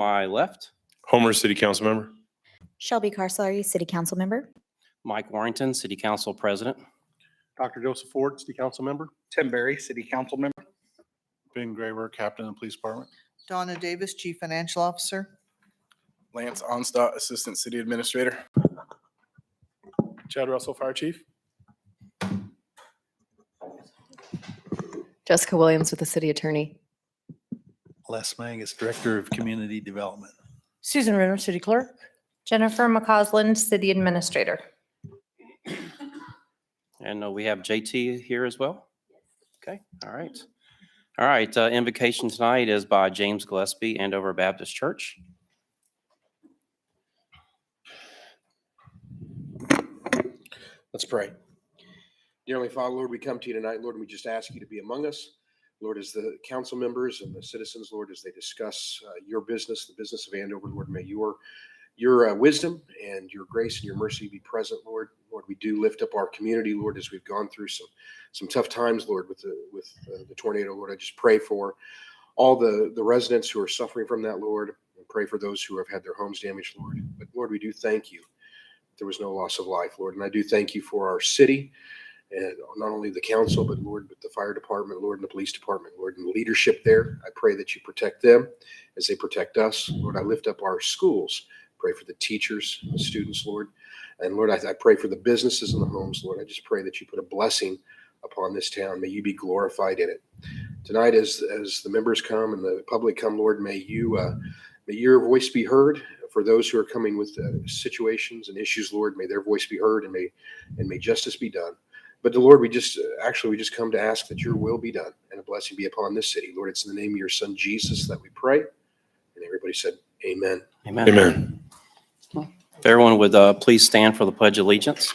My left, Homer, City Council Member. Shelby Carslary, City Council Member. Mike Warrington, City Council President. Dr. Joseph Ford, City Council Member. Tim Berry, City Council Member. Ben Graver, Captain of the Police Department. Donna Davis, Chief Financial Officer. Lance Onstott, Assistant City Administrator. Chad Russell, Fire Chief. Jessica Williams with the City Attorney. Les Mangus, Director of Community Development. Susan Renner, City Clerk. Jennifer McCausland, City Administrator. And we have JT here as well. Okay, all right. All right, invocation tonight is by James Gillespie, Andover Baptist Church. Let's pray. Dear Heavenly Father, Lord, we come to you tonight, Lord, and we just ask you to be among us. Lord, as the council members and the citizens, Lord, as they discuss your business, the business of Andover, Lord, may your wisdom and your grace and your mercy be present, Lord. Lord, we do lift up our community, Lord, as we've gone through some tough times, Lord, with the tornado, Lord. I just pray for all the residents who are suffering from that, Lord, and pray for those who have had their homes damaged, Lord. But Lord, we do thank you. There was no loss of life, Lord. And I do thank you for our city, and not only the council, but Lord, but the fire department, Lord, and the police department, Lord, and the leadership there. I pray that you protect them as they protect us. Lord, I lift up our schools. Pray for the teachers, the students, Lord. And Lord, I pray for the businesses and the homes, Lord. I just pray that you put a blessing upon this town. May you be glorified in it. Tonight, as the members come and the public come, Lord, may your voice be heard. For those who are coming with situations and issues, Lord, may their voice be heard, and may justice be done. But the Lord, we just come to ask that your will be done and a blessing be upon this city. Lord, it's in the name of your son, Jesus, that we pray. And everybody said, amen. Amen. Amen. If everyone would please stand for the Pledge of Allegiance.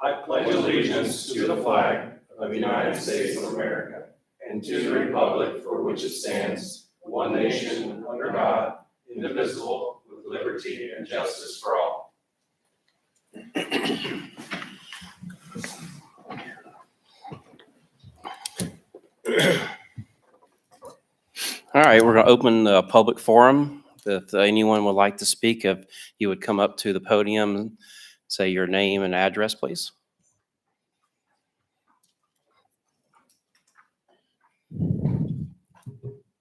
I pledge allegiance to the flag of the United States of America and to the republic for which it stands, one nation, under God, indivisible, with liberty and justice for all. All right, we're going to open the public forum. If anyone would like to speak, if you would come up to the podium and say your name and address, please.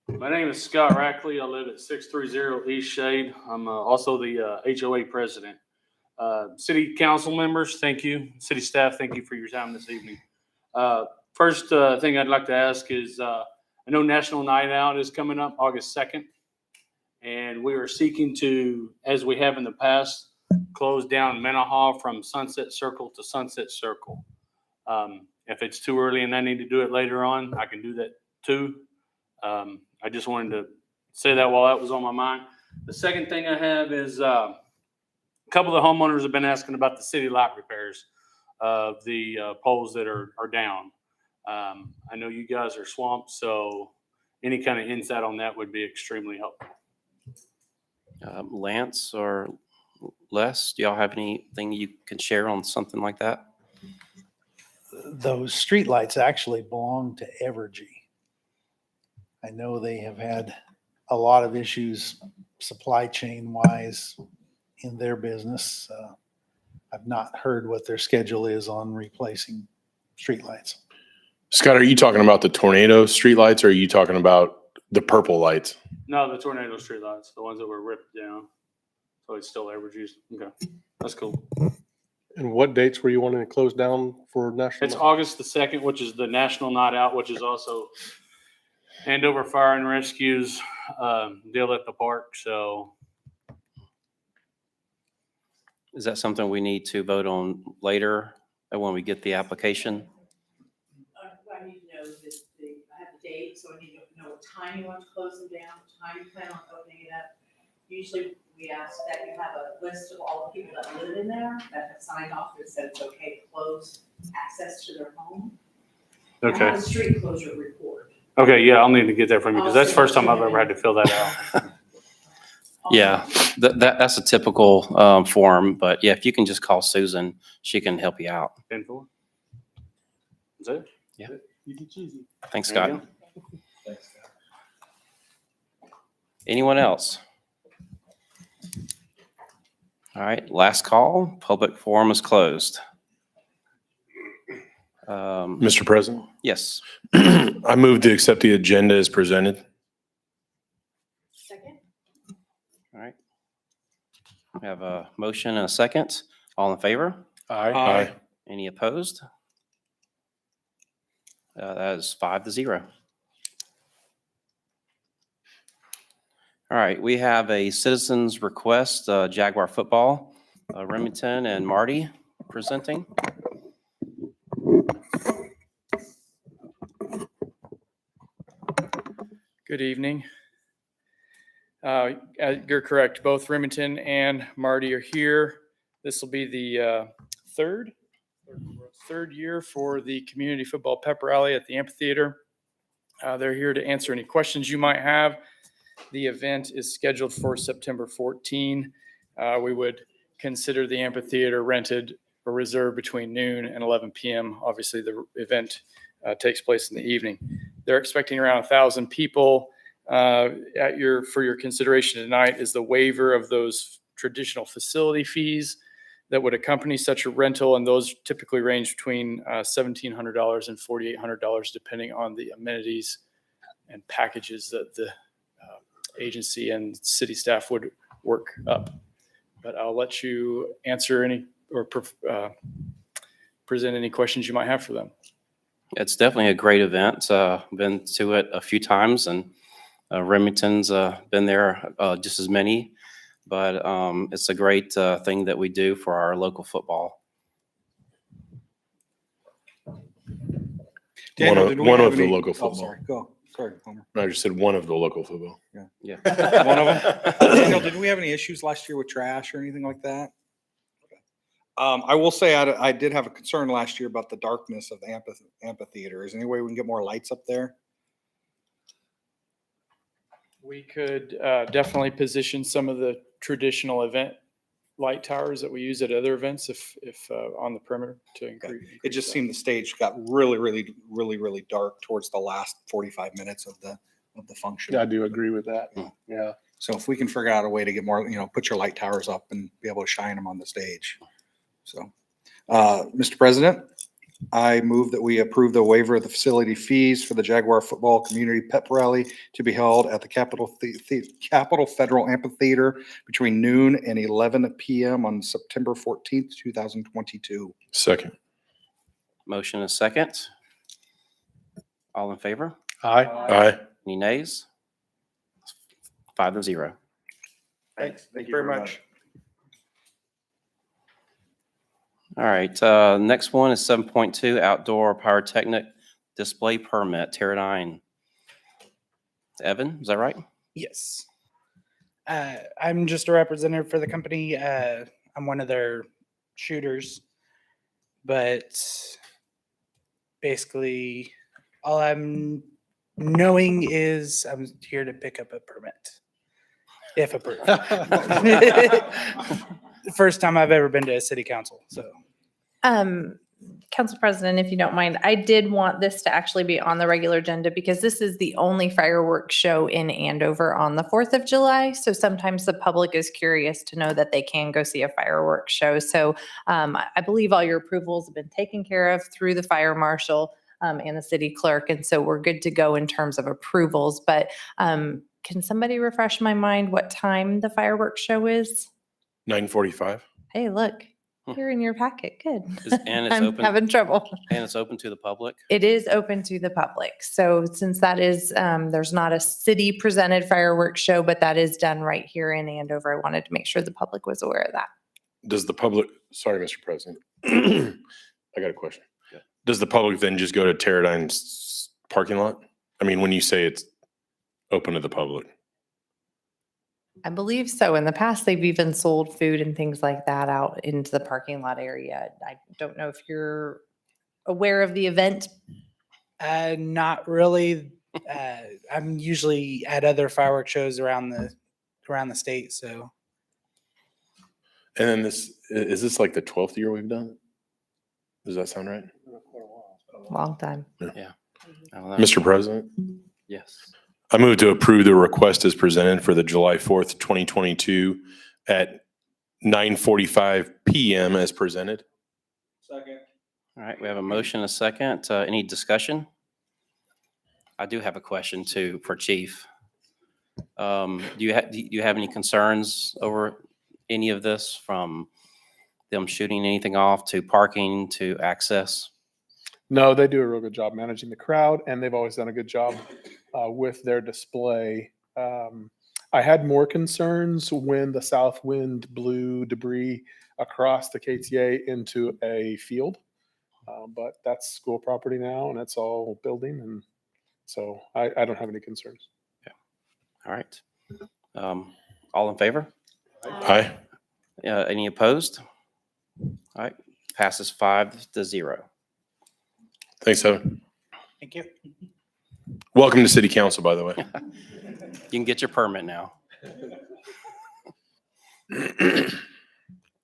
My name is Scott Rackley. I live at 630 East Shade. I'm also the HOA president. City council members, thank you. City staff, thank you for your time this evening. First thing I'd like to ask is, I know National Night Out is coming up August 2nd, and we are seeking to, as we have in the past, close down Menahaw from Sunset Circle to Sunset Circle. If it's too early and I need to do it later on, I can do that too. I just wanted to say that while that was on my mind. The second thing I have is a couple of the homeowners have been asking about the city light repairs of the poles that are down. I know you guys are swamped, so any kind of insight on that would be extremely helpful. Lance or Les, do y'all have anything you can share on something like that? Those streetlights actually belong to Evergy. I know they have had a lot of issues supply chain wise in their business. I've not heard what their schedule is on replacing streetlights. Scott, are you talking about the tornado streetlights, or are you talking about the purple lights? No, the tornado street lights, the ones that were ripped down. So it's still Evergy's. Okay, that's cool. And what dates were you wanting to close down for National It's August the 2nd, which is the National Night Out, which is also Andover Fire and Rescue's deal at the park. So Is that something we need to vote on later when we get the application? I need to know I have the date, so I need to know what time you want to close them down, what time you plan on opening it up. Usually we ask that you have a list of all the people that live in there that have signed off that said it's okay to close access to their home. I okay. have a street closure report. Okay, yeah, I'll need to get that from you because that's the first time I've ever had to fill that out. Yeah, that's a typical form, but yeah, if you can just call Susan, she can help you out. 10-4. Is that? Yeah. Easy cheesy. Thanks, There you Scott. go. Anyone else? All right, last call. Public forum is closed. Mr. President, Yes. I move to accept the agenda as presented. Second? All right. We have a motion and a second. All in favor? Aye. Any opposed? That is 5-0. All right, we have a citizen's request, Jaguar football. Remington and Marty presenting. Good evening. You're correct. Both Remington and Marty are here. This will be the third year for the community football pep rally at the amphitheater. They're here to answer any questions you might have. The event is scheduled for September 14. We would consider the amphitheater rented or reserved between noon and 11 p.m. Obviously, the event takes place in the evening. They're expecting around 1,000 people. For your consideration tonight is the waiver of those traditional facility fees that would accompany such a rental, and those typically range between $1,700 and $4,800, depending on the amenities and packages that the agency and city staff would work up. But I'll let you answer any or present any questions you might have for them. It's definitely a great event. Been to it a few times, and Remington's been there just as many. But it's a great thing that we do for our local football. One of the local Oh, football. sorry. Go. Sorry, Homer. I just said one of the local football. Yeah. One of them. Daniel, did we have any issues last year with trash or anything like that? I will say I did have a concern last year about the darkness of the amphitheater. Is there any way we can get more lights up there? We could definitely position some of the traditional event light towers that we use at other events if on the perimeter to increase. It just seemed the stage got really dark towards the last 45 minutes of the function. I do agree with that. Yeah. So if we can figure out a way to get more, put your light towers up and be able to shine them on the stage. So, Mr. President, I move that we approve the waiver of the facility fees for the Jaguar Football Community Pep Rally to be held at the Capitol Federal Amphitheater between noon and 11 p.m. on September 14th, 2022. Second. Motion and second. All in favor? Aye. Any nays? 5-0. Thanks. Thank you very much. All right, next one is 7.2 Outdoor Pyrotechnic Display Permit, Terradyne. Evan, is that right? Yes. I'm just a representative for the company. I'm one of their shooters, but basically all I'm knowing is I'm here to pick up a permit, if approved. The first time I've ever been to a city council, so. Council President, if you don't mind, I did want this to actually be on the regular agenda because this is the only fireworks show in Andover on the 4th of July. So sometimes the public is curious to know that they can go see a fireworks show. So I believe all your approvals have been taken care of through the fire marshal and the city clerk. And so we're good to go in terms of approvals. But can somebody refresh my mind what time the fireworks show is? 9:45. Hey, look, you're in your packet. Good. And it's I'm open. having trouble. And it's open to the public? It is open to the public. So since that is, there's not a city presented fireworks show, but that is done right here in Andover. I wanted to make sure the public was aware of that. Does the public, sorry, Mr. President. I got a question. Yeah. Does the public then just go to Terradyne's parking lot? I mean, when you say it's open to the public. I believe so. In the past, they've even sold food and things like that out into the parking lot area. I don't know if you're aware of the event. Not really. I'm usually at other fireworks shows around the state. So. And then is this like the 12th year we've done it? Does that sound right? Long time. Yeah. I don't know. Mr. President, Yes. I move to approve the request as presented for the July 4th, 2022 at 9:45 PM as presented. Second. All right, we have a motion, a second. Any discussion? I do have a question too for Chief. Do you have any concerns over any of this, from them shooting anything off to parking to access? No, they do a real good job managing the crowd, and they've always done a good job with their display. I had more concerns when the south wind blew debris across the KTA into a field, but that's school property now, and it's all building, and so I don't have any concerns. All right. All in favor? Aye. Any opposed? All right, passes 5-0. Thanks, Evan. Thank you. Welcome to City Council, by the way. You can get your permit now. All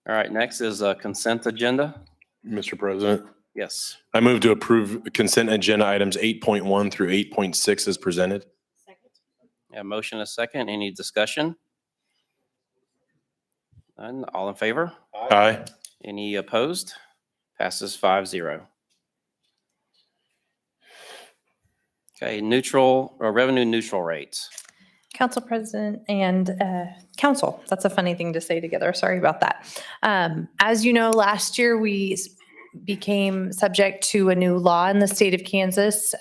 right, next is a consent agenda. Mr. President, Yes. I move to approve consent agenda items 8.1 through 8.6 as presented. A motion, a second. Any discussion? None. All in favor? Aye. Any opposed? Passes 5-0. Okay, neutral or revenue neutral rates. Council President and Council, that's a funny thing to say together. Sorry about that. As you know, last year we became subject to a new law in the state of Kansas,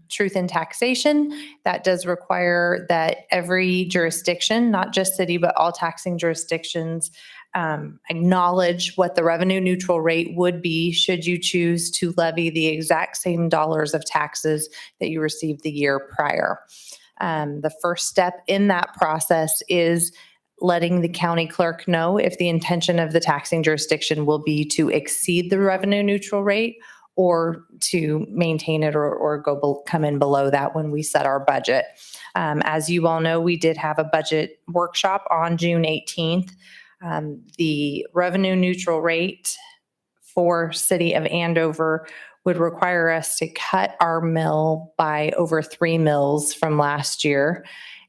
truth in taxation. That does require that every jurisdiction, not just city, but all taxing jurisdictions, acknowledge what the revenue neutral rate would be should you choose to levy the exact same dollars of taxes that you received the year prior. The first step in that process is letting the county clerk know if the intention of the taxing jurisdiction will be to exceed the revenue neutral rate or to maintain it or come in below that when we set our budget. As you all know, we did have a budget workshop on June 18th. The revenue neutral rate for City of Andover would require us to cut our mill by over 3 mills from last year.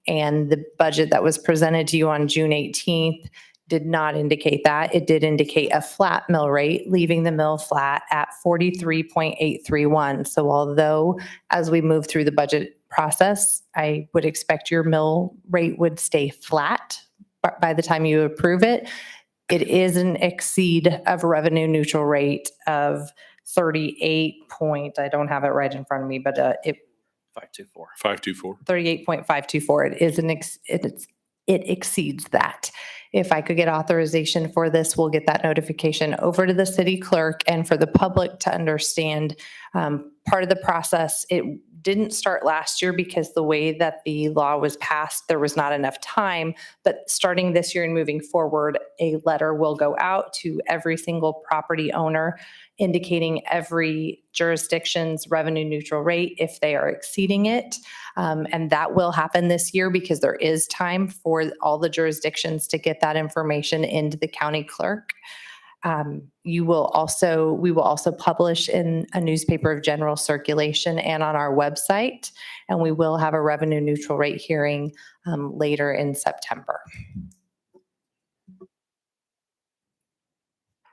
And the budget that was presented to you on June 18th did not indicate that. It did indicate a flat mill rate, leaving the mill flat at 43.831. So although as we move through the budget process, I would expect your mill rate would stay flat by the time you approve it, it is an exceed of revenue neutral rate of 38 I don't have it right in front of me, but 524. 524. 38.524. It is it exceeds that. If I could get authorization for this, we'll get that notification over to the city clerk and for the public to understand part of the process. It didn't start last year because the way that the law was passed, there was not enough time. But starting this year and moving forward, a letter will go out to every single property owner indicating every jurisdiction's revenue neutral rate if they are exceeding it. And that will happen this year because there is time for all the jurisdictions to get that information into the county clerk. We will also publish in a newspaper of general circulation and on our website, and we will have a revenue neutral rate hearing later in September.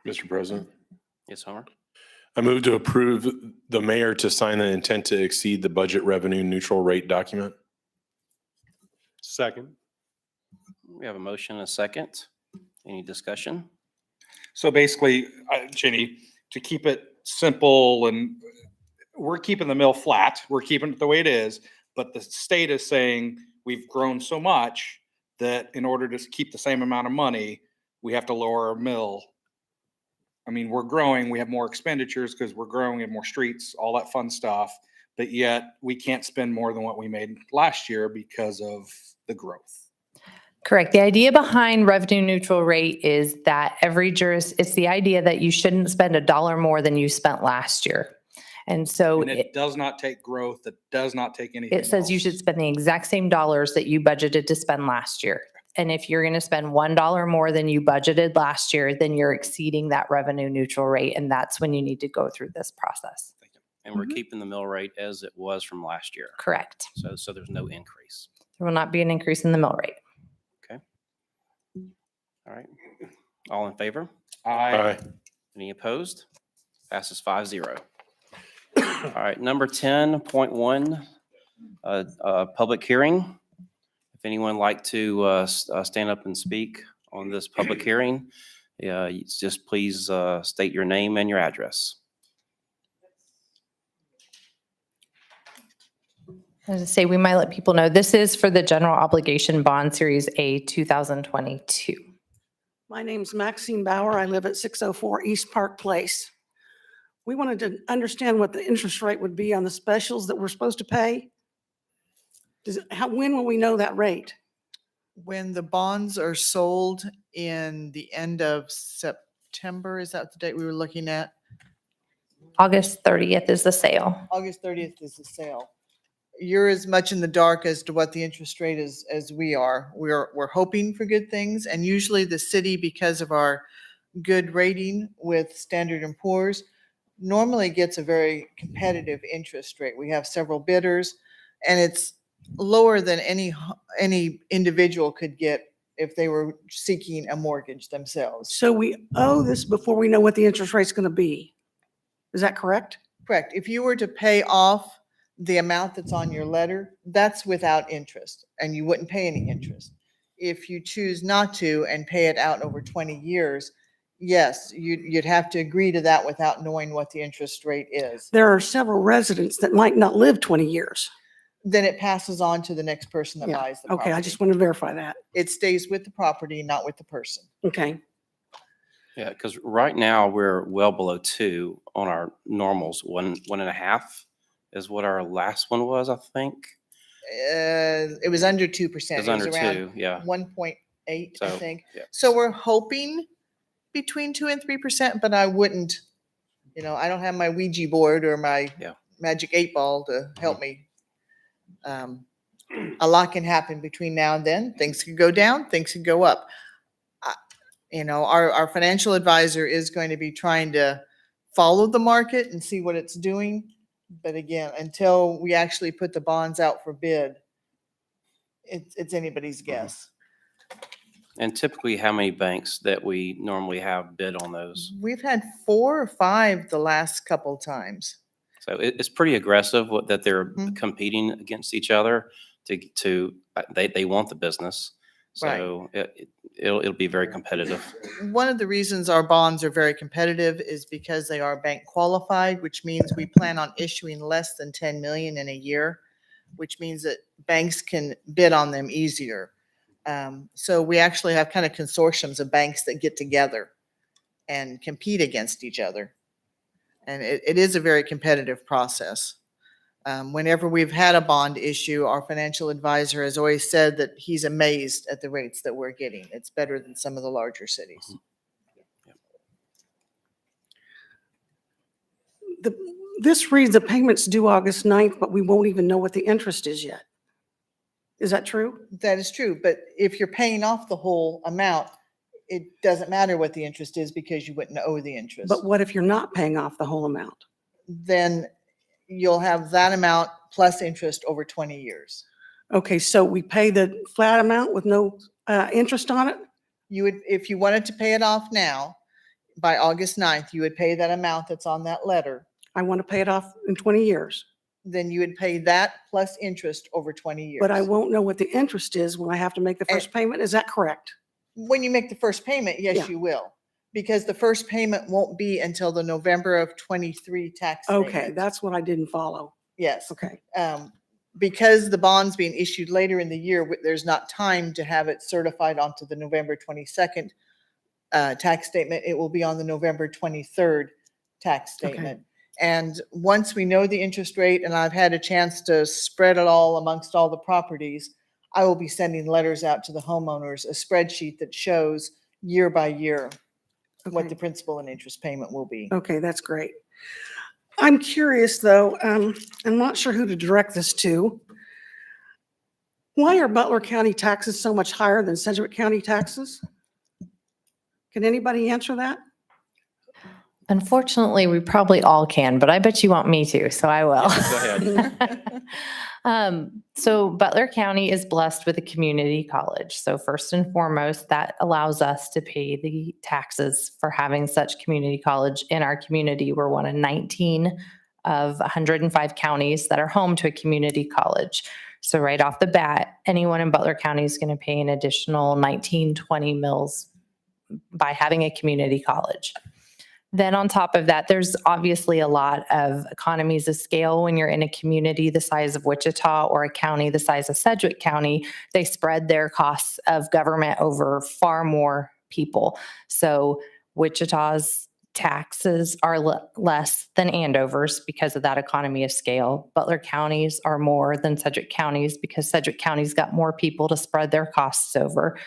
Mr. President, Yes, Homer. I move to approve the mayor to sign the intent to exceed the budget revenue neutral rate document. Second. We have a motion and a second. Any discussion? So basically, Jenny, to keep it simple, and we're keeping the mill flat, we're keeping it the way it is, but the state is saying we've grown so much that in order to keep the same amount of money, we have to lower our mill. I mean, we're growing, we have more expenditures because we're growing in more streets, all that fun stuff, but yet we can't spend more than what we made last year because of the growth. Correct. The idea behind revenue neutral rate is that it's the idea that you shouldn't spend $1 more than you spent last year. And so it does not take growth. It does not take anything. It says you should spend the exact same dollars that you budgeted to spend last year. And if you're going to spend $1 more than you budgeted last year, then you're exceeding that revenue neutral rate. And that's when you need to go through this process. And we're keeping the mill rate as it was from last year. Correct. So there's no increase. There will not be an increase in the mill rate. Okay. All right. All in favor? Aye. Any opposed? Passes 5-0. All right, number 10.1, public hearing. If anyone would like to stand up and speak on this public hearing, just please state your name and your address. As I say, we might let people know, this is for the General Obligation Bond Series A 2022. My name's Maxine Bauer. I live at 604 East Park Place. We wanted to understand what the interest rate would be on the specials that we're supposed to pay. When will we know that rate? When the bonds are sold in the end of September, is that the date we were looking at? August 30th is the sale. August 30th is the sale. You're as much in the dark as to what the interest rate is as we are. We're hoping for good things, and usually the city, because of our good rating with Standard & Poor's, normally gets a very competitive interest rate. We have several bidders, and it's lower than any individual could get if they were seeking a mortgage themselves. So we owe this before we know what the interest rate's going to be. Is that correct? Correct. If you were to pay off the amount that's on your letter, that's without interest, and you wouldn't pay any interest. If you choose not to and pay it out over 20 years, yes, you'd have to agree to that without knowing what the interest rate is. There are several residents that might not live 20 years. Then it passes on to the next person that Yeah. buys the Okay, property. I just want to verify that. It stays with the property, not with the person. Okay. Yeah, because right now we're well below 2 on our normals. 1.5 is what our last one was, I think. It was under 2%. It was under 2, yeah. 1.8, I So, think. yeah. So we're hoping between 2 and 3%, but I wouldn't, I don't have my Ouija board or my magic 8-ball to help me. A lot can happen between now and then. Things could go down, things could go up. Our financial advisor is going to be trying to follow the market and see what it's doing. But again, until we actually put the bonds out for bid, it's anybody's guess. And typically, how many banks that we normally have bid on those? We've had 4 or 5 the last couple times. So it's pretty aggressive that they're competing against each other they want the business. So it'll be very competitive. One of the reasons our bonds are very competitive is because they are bank qualified, which means we plan on issuing less than 10 million in a year, which means that banks can bid on them easier. So we actually have kind of consortiums of banks that get together and compete against each other. And it is a very competitive process. Whenever we've had a bond issue, our financial advisor has always said that he's amazed at the rates that we're getting. It's better than some of the larger cities. This reads the payment's due August 9th, but we won't even know what the interest is yet. Is that true? That is true. But if you're paying off the whole amount, it doesn't matter what the interest is because you wouldn't owe the interest. But what if you're not paying off the whole amount? Then you'll have that amount plus interest over 20 years. Okay, so we pay the flat amount with no interest on it? You would, if you wanted to pay it off now, by August 9th, you would pay that amount that's on that letter. I want to pay it off in 20 years. Then you would pay that plus interest over 20 years. But I won't know what the interest is when I have to make the first payment. Is that correct? When you make the first payment, yes, Yeah. you will. Because the first payment won't be until the November of 23 tax statement. Okay, that's what I didn't follow. Yes. Okay. Because the bond's being issued later in the year, there's not time to have it certified onto the November 22nd tax statement. It will be on the November 23rd tax statement. And once we know the interest rate and I've had a chance to spread it all amongst all the properties, I will be sending letters out to the homeowners, a spreadsheet that shows year by year what the principal and interest payment will be. Okay, that's great. I'm curious, though, I'm not sure who to direct this to. Why are Butler County taxes so much higher than Sedgwick County taxes? Can anybody answer that? Unfortunately, we probably all can, but I bet you want me to, so I will. Go ahead. So Butler County is blessed with a community college. So first and foremost, that allows us to pay the taxes for having such community college in our community. We're one of 19 of 105 counties that are home to a community college. So right off the bat, anyone in Butler County is going to pay an additional 1920 mills by having a community college. Then on top of that, there's obviously a lot of economies of scale when you're in a community the size of Wichita or a county the size of Sedgwick County. They spread their costs of government over far more people. So Wichita's taxes are less than Andover's because of that economy of scale. Butler counties are more than Sedgwick counties because Sedgwick County's got more people to spread their costs over.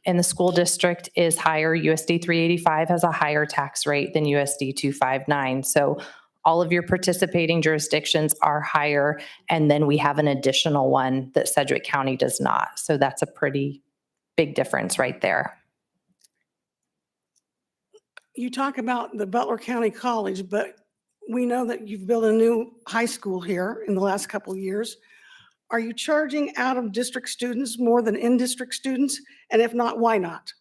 And the school district is higher. USD 385 has a higher tax rate than USD 259. So all of your participating jurisdictions are higher. And then we have an additional one that Sedgwick County does not. So that's a pretty big difference right there. You talk about the Butler County College, but we know that you've built a new high school here in the last couple of years. Are you charging out-of-district students more than in-district students? And if not, why not?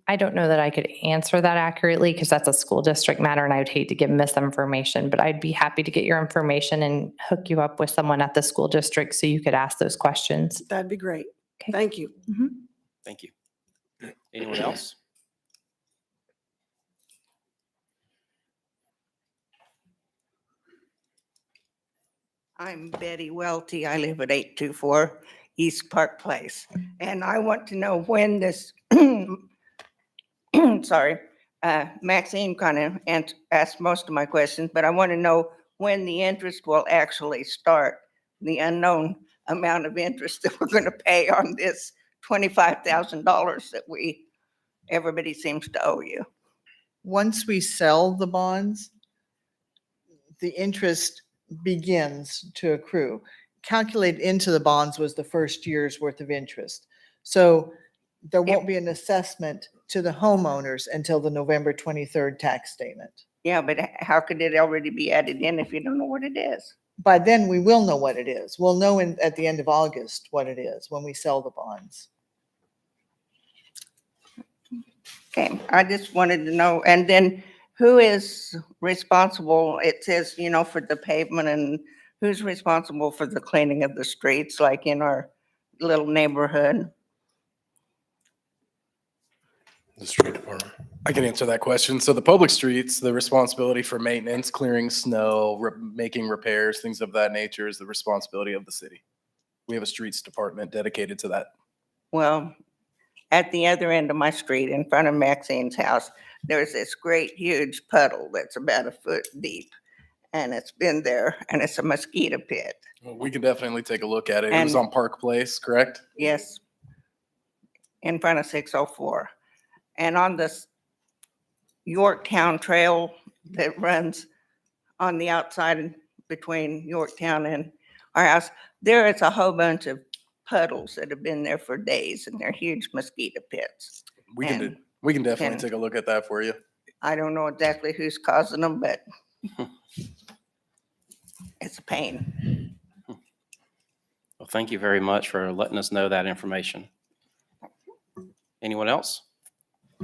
I don't know that I could answer that accurately because that's a school district matter and I would hate to give misinformation, but I'd be happy to get your information and hook you up with someone at the school district so you could ask those questions. That'd be great. Okay. Thank you. Mm-hmm. Thank you. Anyone else? I'm Betty Welty. I live at 824 East Park Place. And I want to know when this, sorry, Maxine kind of asked most of my questions, but I want to know when the interest will actually start, the unknown amount of interest that we're going to pay on this $25,000 that everybody seems to owe you. Once we sell the bonds, the interest begins to accrue. Calculated into the bonds was the first year's worth of interest. So there won't be an assessment to the homeowners until the November 23rd tax statement. Yeah, but how could it already be added in if you don't know what it is? By then, we will know what it is. We'll know at the end of August what it is when we sell the bonds. Okay, I just wanted to know, and then who is responsible? It says, for the pavement, and who's responsible for the cleaning of the streets, like in our little neighborhood? The street department. I can answer that question. So the public streets, the responsibility for maintenance, clearing snow, making repairs, things of that nature is the responsibility of the city. We have a streets department dedicated to that. Well, at the other end of my street, in front of Maxine's house, there's this great huge puddle that's about a foot deep. And it's been there, and it's a mosquito pit. Well, we can definitely take a look at it. It was And- on Park Place, correct? Yes, in front of 604. And on this Yorktown Trail that runs on the outside between Yorktown and our house, there is a whole bunch of puddles that have been there for days, and they're huge mosquito pits. We can And definitely and- take a look at that for you. I don't know exactly who's causing them, but it's a pain. Well, thank you very much for letting us know that information. Anyone else?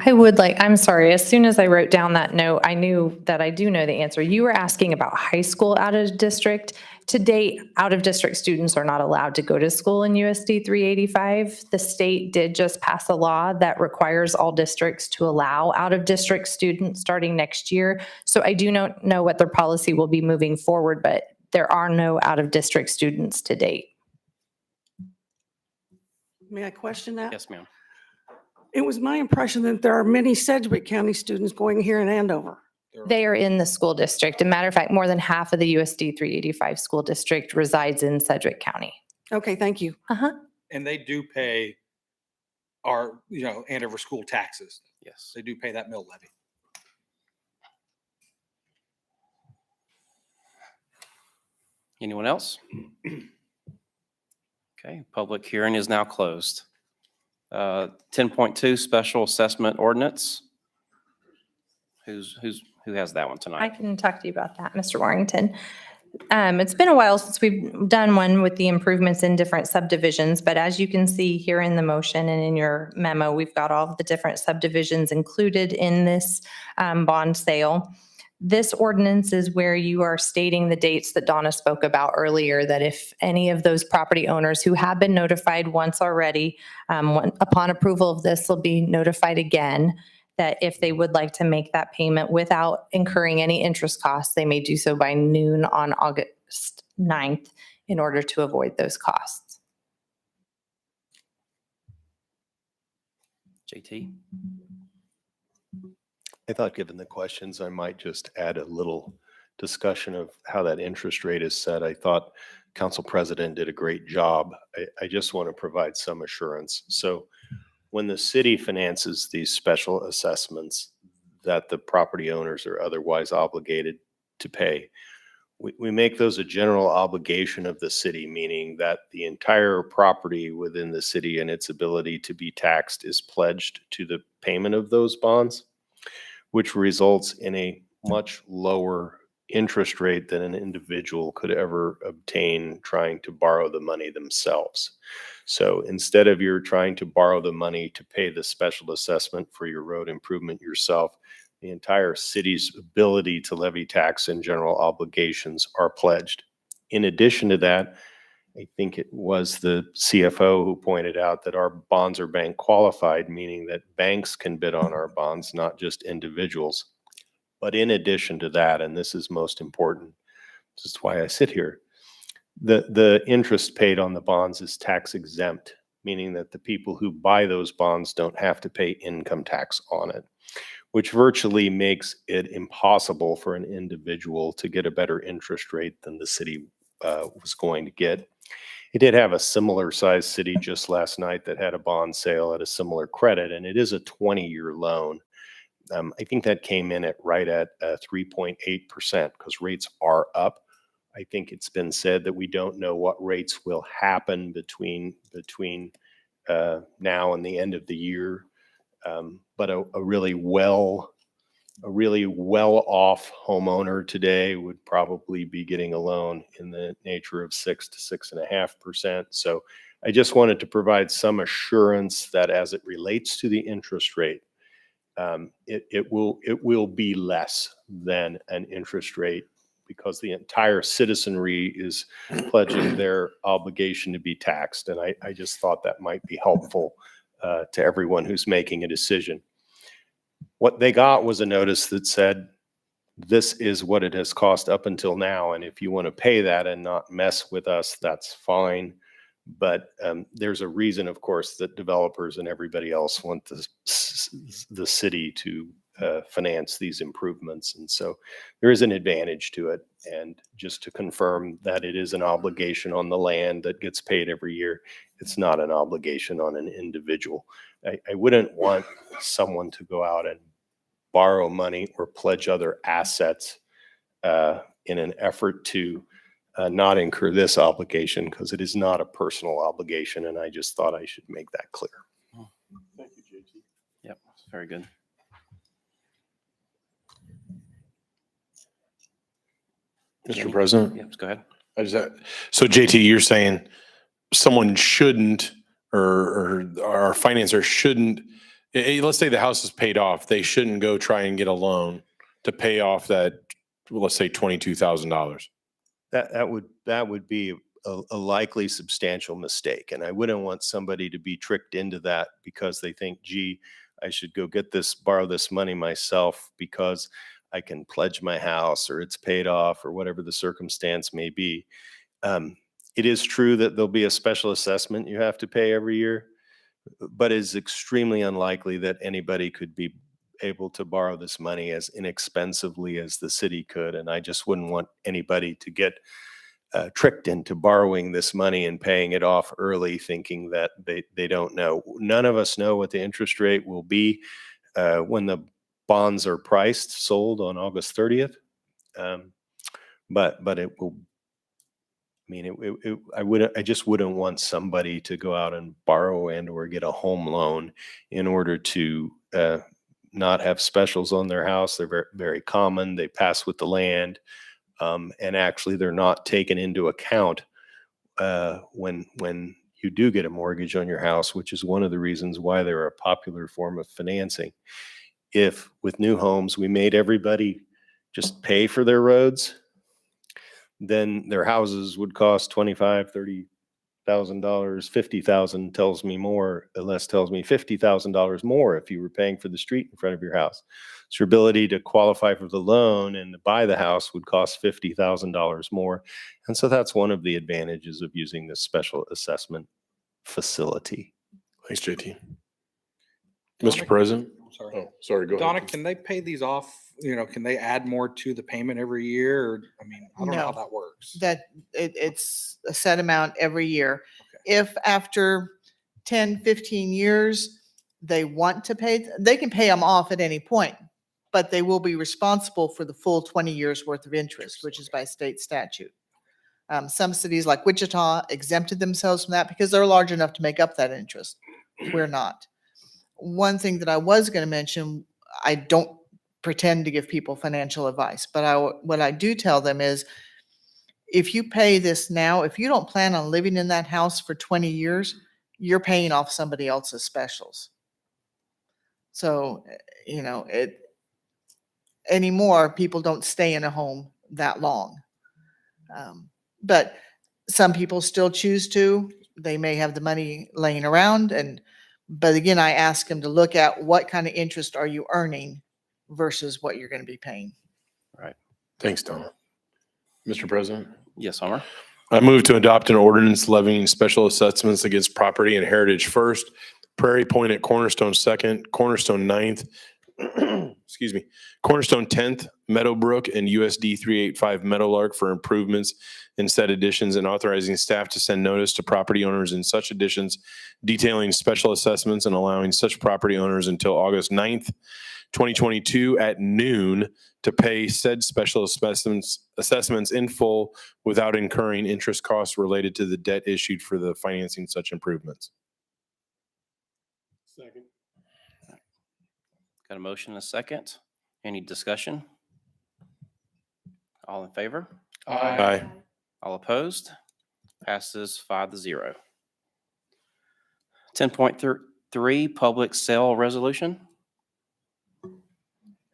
I'm sorry, as soon as I wrote down that note, I knew that I do know the answer. You were asking about high school out of district. To date, out of district students are not allowed to go to school in USD 385. The state did just pass a law that requires all districts to allow out of district students starting next year. So I do not know what their policy will be moving forward, but there are no out of district students to date. May I question that? Yes, ma'am. It was my impression that there are many Sedgwick County students going here in Andover. They are in the school district. As a matter of fact, more than half of the USD 385 school district resides in Sedgwick County. Okay, thank you. And they do pay our, Andover school taxes. Yes. They do pay that mill levy. Anyone else? Okay, public hearing is now closed. 10.2 Special Assessment Ordinance. Who has that one I tonight? can talk to you about that, Mr. Warrington. It's been a while since we've done one with the improvements in different subdivisions, but as you can see here in the motion and in your memo, we've got all of the different subdivisions included in this bond sale. This ordinance is where you are stating the dates that Donna spoke about earlier, that if any of those property owners who have been notified once already, upon approval of this, will be notified again, that if they would like to make that payment without incurring any interest costs, they may do so by noon on August 9th in order to avoid those costs. JT? I thought, given the questions, I might just add a little discussion of how that interest rate is set. I thought Council President did a great job. I just want to provide some assurance. So when the city finances these special assessments that the property owners are otherwise obligated to pay, we make those a general obligation of the city, meaning that the entire property within the city and its ability to be taxed is pledged to the payment of those bonds, which results in a much lower interest rate than an individual could ever obtain trying to borrow the money themselves. So instead of you're trying to borrow the money to pay the special assessment for your road improvement yourself, the entire city's ability to levy tax and general obligations are pledged. In addition to that, I think it was the CFO who pointed out that our bonds are bank qualified, meaning that banks can bid on our bonds, not just individuals. But in addition to that, and this is most important, this is why I sit here, the interest paid on the bonds is tax exempt, meaning that the people who buy those bonds don't have to pay income tax on it, which virtually makes it impossible for an individual to get a better interest rate than the city was going to get. It did have a similar sized city just last night that had a bond sale at a similar credit, and it is a 20-year loan. I think that came in at right at 3.8% because rates are up. I think it's been said that we don't know what rates will happen between now and the end of the year. But a really well off homeowner today would probably be getting a loan in the nature of 6 to 6.5%. So I just wanted to provide some assurance that as it relates to the interest rate, it will be less than an interest rate because the entire citizenry is pledging their obligation to be taxed. And I just thought that might be helpful to everyone who's making a decision. What they got was a notice that said, this is what it has cost up until now. And if you want to pay that and not mess with us, that's fine. But there's a reason, of course, that developers and everybody else want the city to finance these improvements. And so there is an advantage to it. And just to confirm that it is an obligation on the land that gets paid every year, it's not an obligation on an individual. I wouldn't want someone to go out and borrow money or pledge other assets in an effort to not incur this obligation, because it is not a personal obligation. And I just thought I should make that clear. Thank you, JT. Yep, very good. Mr. President? Yep, go ahead. So JT, you're saying someone shouldn't, or our financer shouldn't, let's say the house is paid off, they shouldn't go try and get a loan to pay off that, let's say $22,000. That would be a likely substantial mistake. And I wouldn't want somebody to be tricked into that because they think, gee, I should go borrow this money myself because I can pledge my house or it's paid off or whatever the circumstance may be. It is true that there'll be a special assessment you have to pay every year, but it's extremely unlikely that anybody could be able to borrow this money as inexpensively as the city could. And I just wouldn't want anybody to get tricked into borrowing this money and paying it off early, thinking that they don't know. None of us know what the interest rate will be when the bonds are sold on August 30th. But it will, I just wouldn't want somebody to go out and borrow and or get a home loan in order to not have specials on their house. They're very, very common. They pass with the land. And actually, they're not taken into account when you do get a mortgage on your house, which is one of the reasons why they're a popular form of financing. If with new homes, we made everybody just pay for their roads, then their houses would cost $25,000, $30,000, $50,000 tells me more, less tells me $50,000 more if you were paying for the street in front of your house. So your ability to qualify for the loan and to buy the house would cost $50,000 more. And so that's one of the advantages of using this special assessment facility. Thanks, JT. Mr. President? Sorry. Oh, sorry, go Donna, ahead. can they pay these off? Can they add more to the payment every year? Or, I mean, I don't know how No. that works. That it's a set amount every year. If after 10, 15 years, they want to pay, they can pay them off at any point, but they will be responsible for the full 20 years worth of interest, which is by state statute. Some cities like Wichita exempted themselves from that because they're large enough to make up that interest. We're not. One thing that I was going to mention, I don't pretend to give people financial advice, but what I do tell them is, if you pay this now, if you don't plan on living in that house for 20 years, you're paying off somebody else's specials. So, anymore, people don't stay in a home that long. But some people still choose to. They may have the money laying around, but again, I ask them to look at what kind of interest are you earning versus what you're going to be paying. Right. Thanks, Donna. Mr. President? Yes, Homer. I move to adopt an ordinance levying special assessments against property and heritage first, Prairie Point at Cornerstone second, Cornerstone ninth, excuse me, Cornerstone 10th, Meadowbrook, and USD 385 Meadowlark for improvements in said additions, and authorizing staff to send notice to property owners in such additions detailing special assessments and allowing such property owners until August 9th, 2022 at noon to pay said special assessments in full without incurring interest costs related to the debt issued for the financing such improvements. Second. Got a motion and a second. Any discussion? All in favor? Aye. All opposed? Passes 5-0. 10.3, public sale resolution.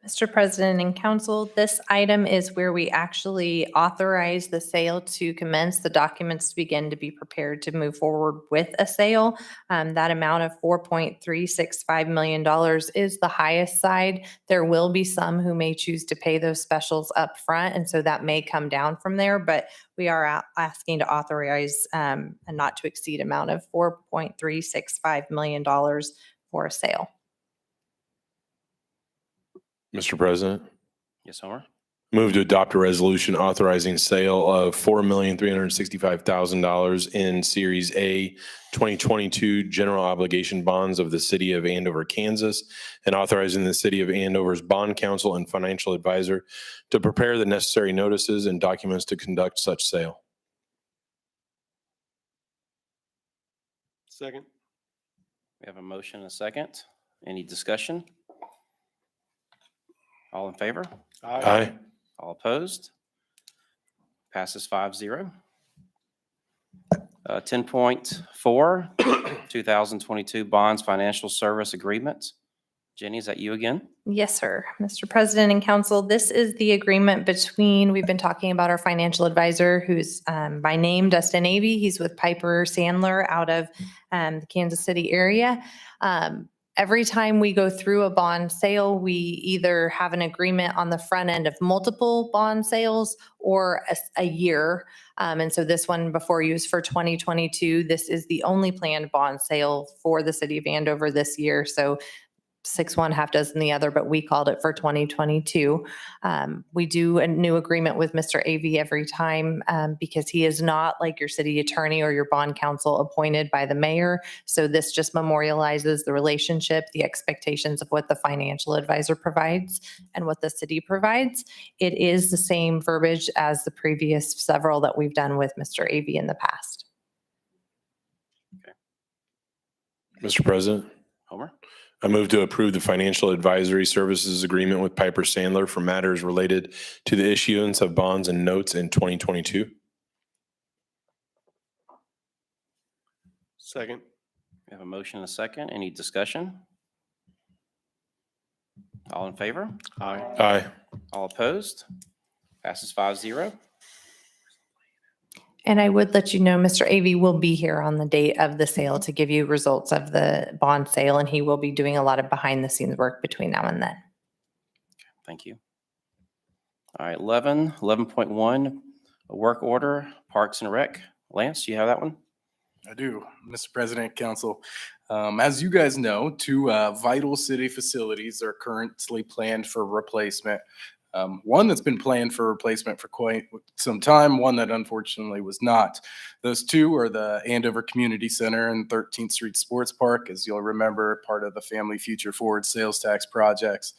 Mr. President and Council, this item is where we actually authorize the sale to commence, the documents to begin to be prepared to move forward with a sale. That amount of $4.365 million is the highest side. There will be some who may choose to pay those specials up front, and so that may come down from there, but we are asking to authorize a not to exceed amount of $4.365 million for a sale. Mr. President? Yes, Homer. Move to adopt a resolution authorizing sale of $4,365,000 in Series A 2022 general obligation bonds of the city of Andover, Kansas, and authorizing the city of Andover's bond counsel and financial advisor to prepare the necessary notices and documents to conduct such sale. Second. We have a motion and a second. Any discussion? All in favor? Aye. All opposed? Passes 5-0. 10.4, 2022 Bonds Financial Service Agreement. Jenny, is that you again? Yes, sir. Mr. President and Council, this is the agreement between, we've been talking about our financial advisor who's by name Dustin Avey. He's with Piper Sandler out of the Kansas City area. Every time we go through a bond sale, we either have an agreement on the front end of multiple bond sales or a year. And so this one before you is for 2022. This is the only planned bond sale for the city of Andover this year. So 6 one, half dozen the other, but we called it for 2022. We do a new agreement with Mr. Avey every time because he is not like your city attorney or your bond counsel appointed by the mayor. So this just memorializes the relationship, the expectations of what the financial advisor provides and what the city provides. It is the same verbiage as the previous several that we've done with Mr. Avey in the past. Mr. President? Homer? I move to approve the financial advisory services agreement with Piper Sandler for matters related to the issuance of bonds and notes in 2022. Second. We have a motion and a second. Any discussion? All in favor? Aye. Aye. All opposed? Passes 5-0. And I would let you know, Mr. Avey will be here on the date of the sale to give you results of the bond sale, and he will be doing a lot of behind the scenes work between now and then. Thank you. All right, 11.1, a work order, Parks and Rec. Lance, do you have that one? I do, Mr. President, Council. As you guys know, two vital city facilities are currently planned for replacement. One that's been planned for replacement for quite some time, one that unfortunately was not. Those two are the Andover Community Center and 13th Street Sports Park, as you'll remember, part of the Family Future Forward sales tax projects.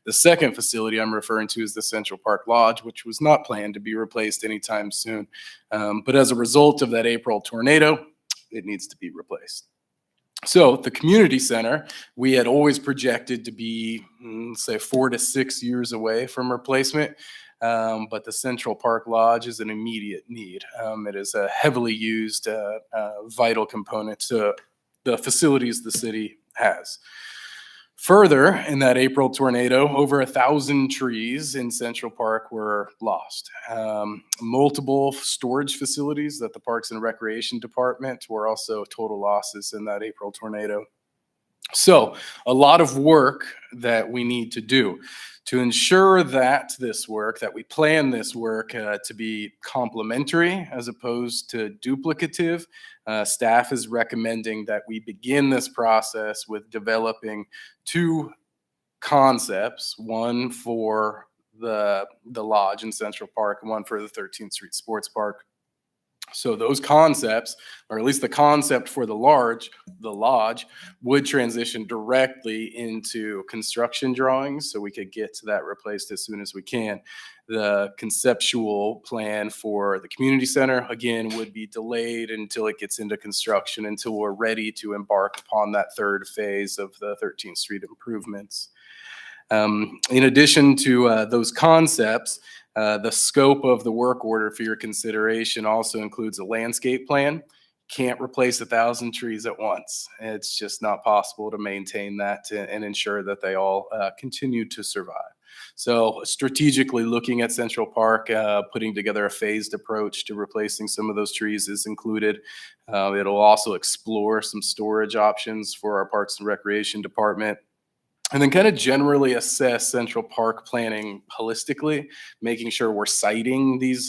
The second facility I'm referring to is the Central Park Lodge, which was not planned to be replaced anytime soon. But as a result of that April tornado, it needs to be replaced. So the community center, we had always projected to be, say, 4 to 6 years away from replacement. But the Central Park Lodge is an immediate need. It is a heavily used, vital component to the facilities the city has. Further, in that April tornado, over 1,000 trees in Central Park were lost. Multiple storage facilities that the Parks and Recreation Department were also total losses in that April tornado. So a lot of work that we need to do to ensure that we plan this work to be complementary as opposed to duplicative. Staff is recommending that we begin this process with developing two concepts, one for the lodge in Central Park and one for the 13th Street Sports Park. So those concepts, or at least the concept for the lodge, would transition directly into construction drawings so we could get to that replaced as soon as we can. The conceptual plan for the community center, again, would be delayed until it gets into construction, until we're ready to embark upon that third phase of the 13th Street improvements. In addition to those concepts, the scope of the work order for your consideration also includes a landscape plan. Can't replace 1,000 trees at once. It's just not possible to maintain that and ensure that they all continue to survive. So strategically looking at Central Park, putting together a phased approach to replacing some of those trees is included. It'll also explore some storage options for our Parks and Recreation Department. And then kind of generally assess Central Park planning holistically, making sure we're citing these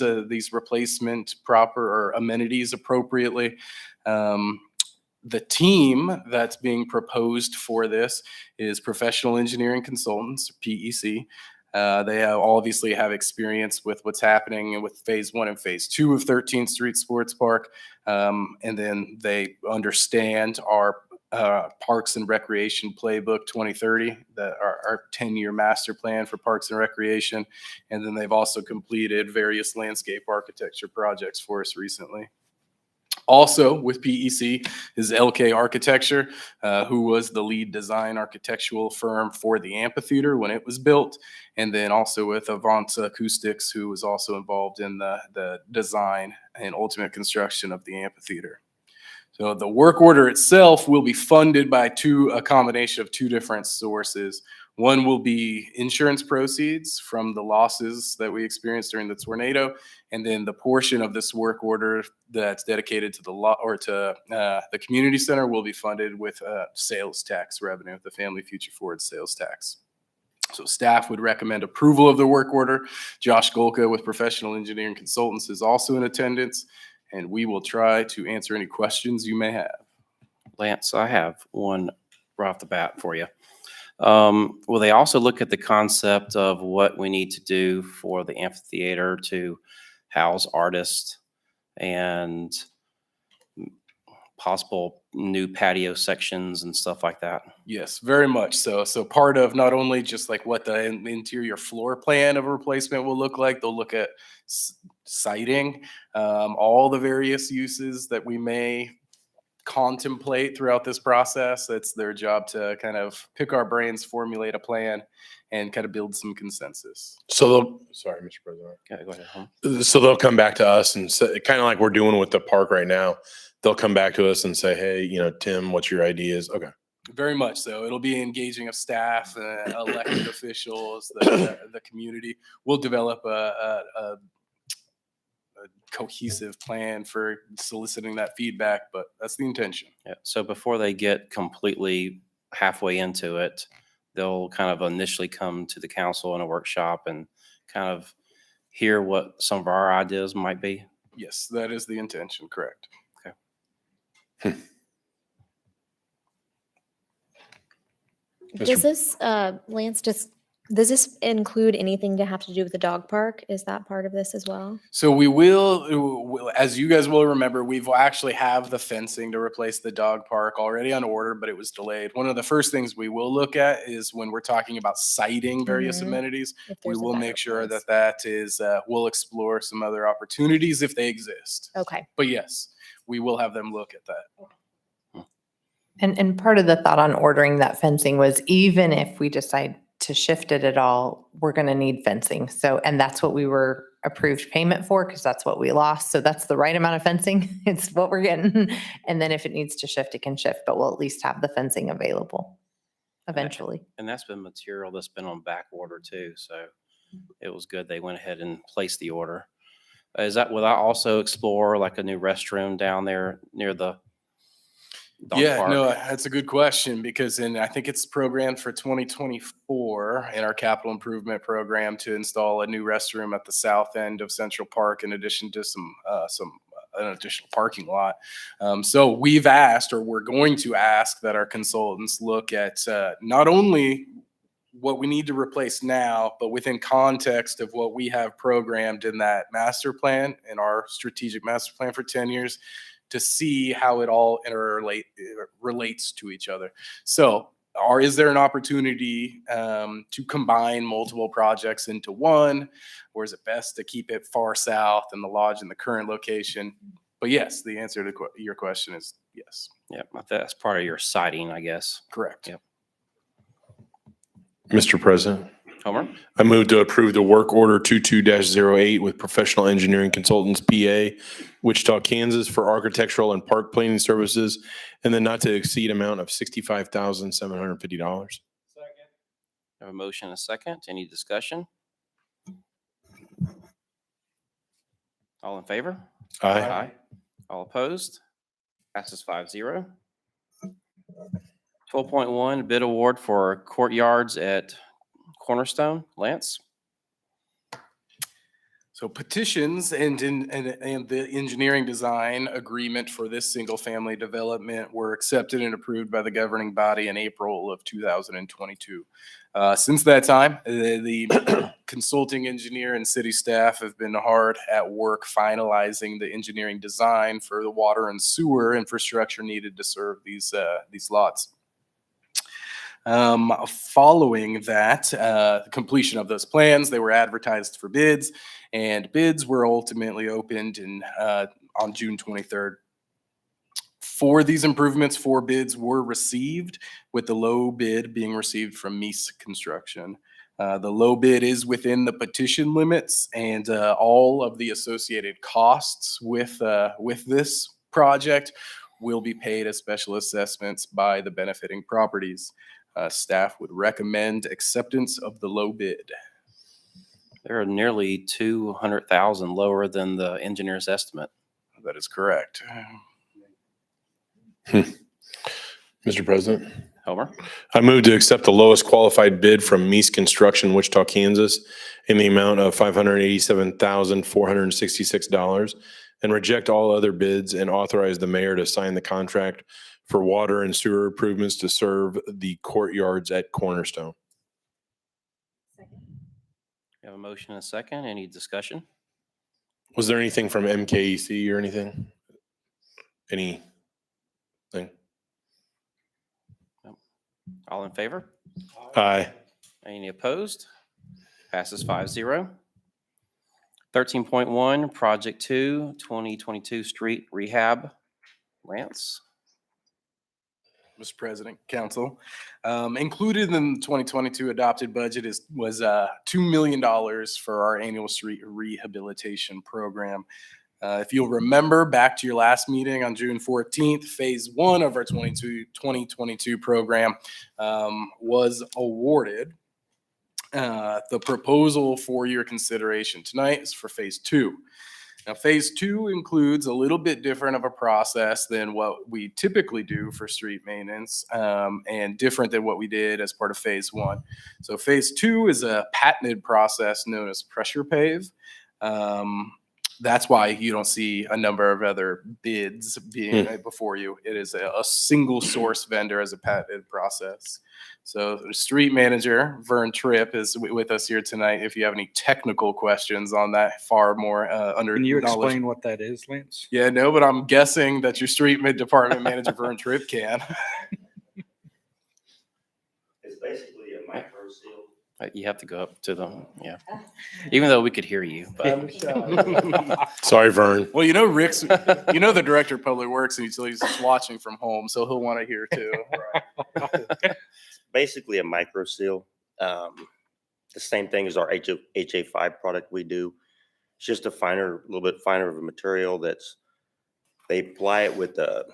replacement proper or amenities appropriately. The team that's being proposed for this is Professional Engineering Consultants, PEC. They obviously have experience with what's happening with phase 1 and phase 2 of 13th Street Sports Park. And then they understand our Parks and Recreation Playbook 2030, our 10-year master plan for Parks and Recreation. And then they've also completed various landscape architecture projects for us recently. Also with PEC is LK Architecture, who was the lead design architectural firm for the amphitheater when it was built. And then also with Avant Acoustics, who was also involved in the design and ultimate construction of the amphitheater. So the work order itself will be funded by a combination of two different sources. One will be insurance proceeds from the losses that we experienced during the tornado, and then the portion of this work order that's dedicated to the community center will be funded with sales tax revenue, the Family Future Forward sales tax. So staff would recommend approval of the work order. Josh Golka with Professional Engineering Consultants is also in attendance, and we will try to answer any questions you may have. Lance, I have one right off the bat for you. Will they also look at the concept of what we need to do for the amphitheater to house artists and possible new patio sections and stuff like that? Yes, very much so. So part of not only just like what the interior floor plan of a replacement will look like, they'll look at siting, all the various uses that we may contemplate throughout this process. It's their job to kind of pick our brains, formulate a plan, and kind of build some consensus. So they'll, sorry, Mr. President. Okay, go ahead. So they'll come back to us and say, kind of like we're doing with the park right now. They'll come back to us and say, hey, Tim, what's your ideas? Okay. Very much so. It'll be engaging of staff, elected officials, the community. We'll develop a cohesive plan for soliciting that feedback, but that's the intention. Yeah. So before they get completely halfway into it, they'll kind of initially come to the council in a workshop and kind of hear what some of our ideas might be. Yes, that is the intention. Correct. Okay. Does this, Lance, does this include anything to have to do with the dog park? Is that part of this as well? So we will, as you guys will remember, we've actually have the fencing to replace the dog park already on order, but it was delayed. One of the first things we will look at is when we're talking about siting various amenities, we will make sure that that is, we'll explore some other opportunities if they exist. Okay. But yes, we will have them look at that. And part of the thought on ordering that fencing was even if we decide to shift it at all, we're going to need fencing. So, and that's what we were approved payment for because that's what we lost. So that's the right amount of fencing. It's what we're getting. And then if it needs to shift, it can shift, but we'll at least have the fencing available eventually. And that's been material that's been on back order too. So it was good. They went ahead and placed the order. Will I also explore like a new restroom down there near the dog park? No, that's a good question because I think it's programmed for 2024 in our capital improvement program to install a new restroom at the south end of Central Park in addition to an additional parking lot. So we've asked, or we're going to ask, that our consultants look at not only what we need to replace now, but within context of what we have programmed in that master plan, in our strategic master plan for 10 years, to see how it all relates to each other. So is there an opportunity to combine multiple projects into one, or is it best to keep it far south and the lodge in the current location? But yes, the answer to your question is yes. Yeah, that's part of your siting, I guess. Correct. Yep. Mr. President. Homer? I move to approve the work order 22-08 with Professional Engineering Consultants, PA, Wichita, Kansas, for architectural and park planning services, and then not to exceed amount of $65,750. Have a motion and a second. Any discussion? All in favor? Aye. All opposed? Passes 5-0. 12.1, bid award for courtyards at Cornerstone. Lance? So petitions and the engineering design agreement for this single family development were accepted and approved by the governing body in April of 2022. Since that time, the consulting engineer and city staff have been hard at work finalizing the engineering design for the water and sewer infrastructure needed to serve these lots. Following that, the completion of those plans, they were advertised for bids, and bids were ultimately opened on June 23rd. For these improvements, 4 bids were received, with the low bid being received from Meese Construction. The low bid is within the petition limits, and all of the associated costs with this project will be paid as special assessments by the benefiting properties. Staff would recommend acceptance of the low bid. They're nearly 200,000 lower than the engineer's estimate. That is correct. Mr. President. Homer? I move to accept the lowest qualified bid from Meese Construction, Wichita, Kansas, in the amount of $587,466 and reject all other bids and authorize the mayor to sign the contract for water and sewer improvements to serve the courtyards at Cornerstone. We have a motion and a second. Any discussion? Was there anything from MKEC or anything? Anything? No. All in favor? Aye. Any opposed? Passes 5-0. 13.1, Project 2, 2022 Street Rehab. Lance? Mr. President, Council. Included in the 2022 adopted budget was $2 million for our annual street rehabilitation program. If you'll remember back to your last meeting on June 14th, phase 1 of our 2022 program was awarded. The proposal for your consideration tonight is for phase 2. Now, phase 2 includes a little bit different of a process than what we typically do for street maintenance, and different than what we did as part of phase 1. So phase 2 is a patented process known as pressure pave. That's why you don't see a number of other bids being before you. It is a single source vendor as a patented process. So the street manager, Vern Tripp, is with us here tonight. If you have any technical questions on that, far more under. Can you knowledge. explain what that is, Lance? Yeah, no, but I'm guessing that your street department manager, Vern Tripp, can. It's basically a micro seal. You have to go up to them, yeah. Even though we could hear you, but. Sorry, Vern. Well, you know, the director of public works and utilities is watching from home, so he'll want to hear too. Basically a micro seal. The same thing as our HA5 product we do. It's just a little bit finer of a material they apply it with the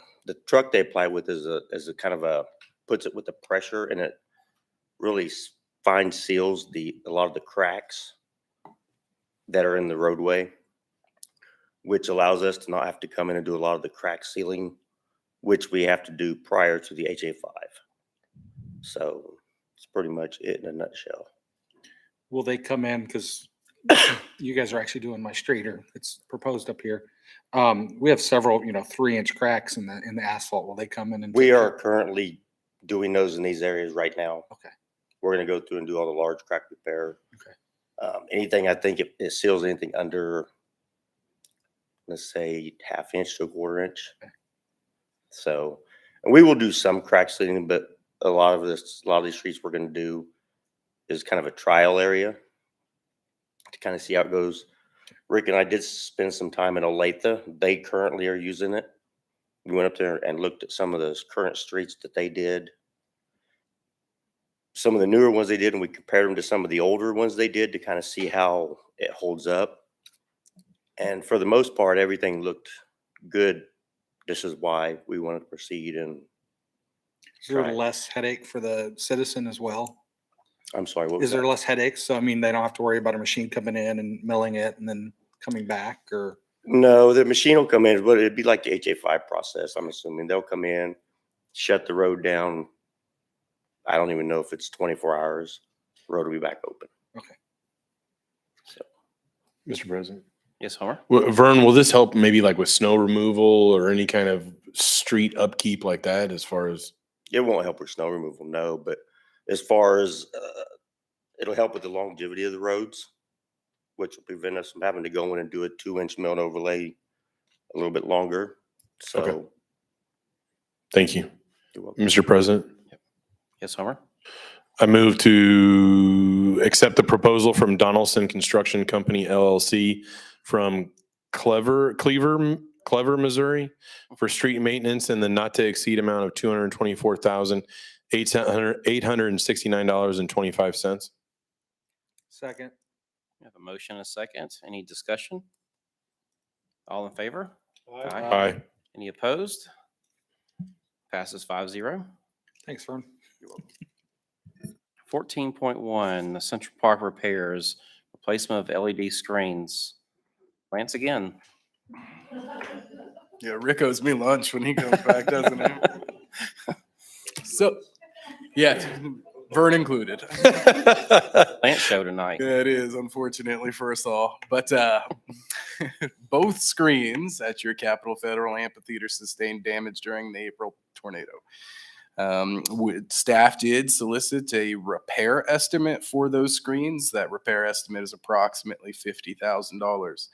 truck they apply it with is a kind of puts it with the pressure, and it really fine seals a lot of the cracks that are in the roadway, which allows us to not have to come in and do a lot of the crack sealing, which we have to do prior to the HA5. So it's pretty much it in a nutshell. Will they come in, because you guys are actually doing my street, or it's proposed up here. We have several, 3-inch cracks in the asphalt. Will they come in and? We are currently doing those in these areas right now. Okay. We're going to go through and do all the large crack repair. Okay. Anything, I think it seals anything under, let's say, 1/2 inch to 1/4 inch. Okay. So, and we will do some crack sealing, but a lot of these streets we're going to do is kind of a trial area to kind of see how it goes. Rick and I did spend some time in Olathe. They currently are using it. We went up there and looked at some of those current streets that they did. Some of the newer ones they did, and we compared them to some of the older ones they did to kind of see how it holds up. And for the most part, everything looked good. This is why we wanted to proceed. And is there less headache for the citizen as well? I'm sorry, what was Is there that? less headaches? So, they don't have to worry about a machine coming in and milling it and then coming back, or? No, the machine will come in, but it'd be like the HA5 process. I'm assuming they'll come in, shut the road down. I don't even know if it's 24 hours. The road will be back open. Okay. So, Mr. President. Yes, Homer? Vern, will this help maybe like with snow removal or any kind of street upkeep like that as far as? it won't help with snow removal, no, but as far as it'll help with the longevity of the roads, which will prevent us from having to go in and do a 2-inch mill and overlay a little bit longer. So. Okay. Thank you. You're welcome. Mr. President. Yes, Homer? I move to accept the proposal from Donaldson Construction Company LLC from Clever, Missouri for street maintenance in the not to exceed amount of $224,869.25. Second. We have a motion and a second. Any discussion? All in favor? Aye. Any opposed? Passes 5-0. Thanks, Vern. 14.1, the Central Park repairs, replacement of LED screens. Lance again. Yeah, Rick owes me lunch when he comes back, doesn't he? So, yeah, Vern included. Lance show tonight. Yeah, it is, unfortunately for us all. But both screens at your Capitol Federal Amphitheater sustained damage during the April tornado. Staff did solicit a repair estimate for those screens. That repair estimate is approximately $50,000.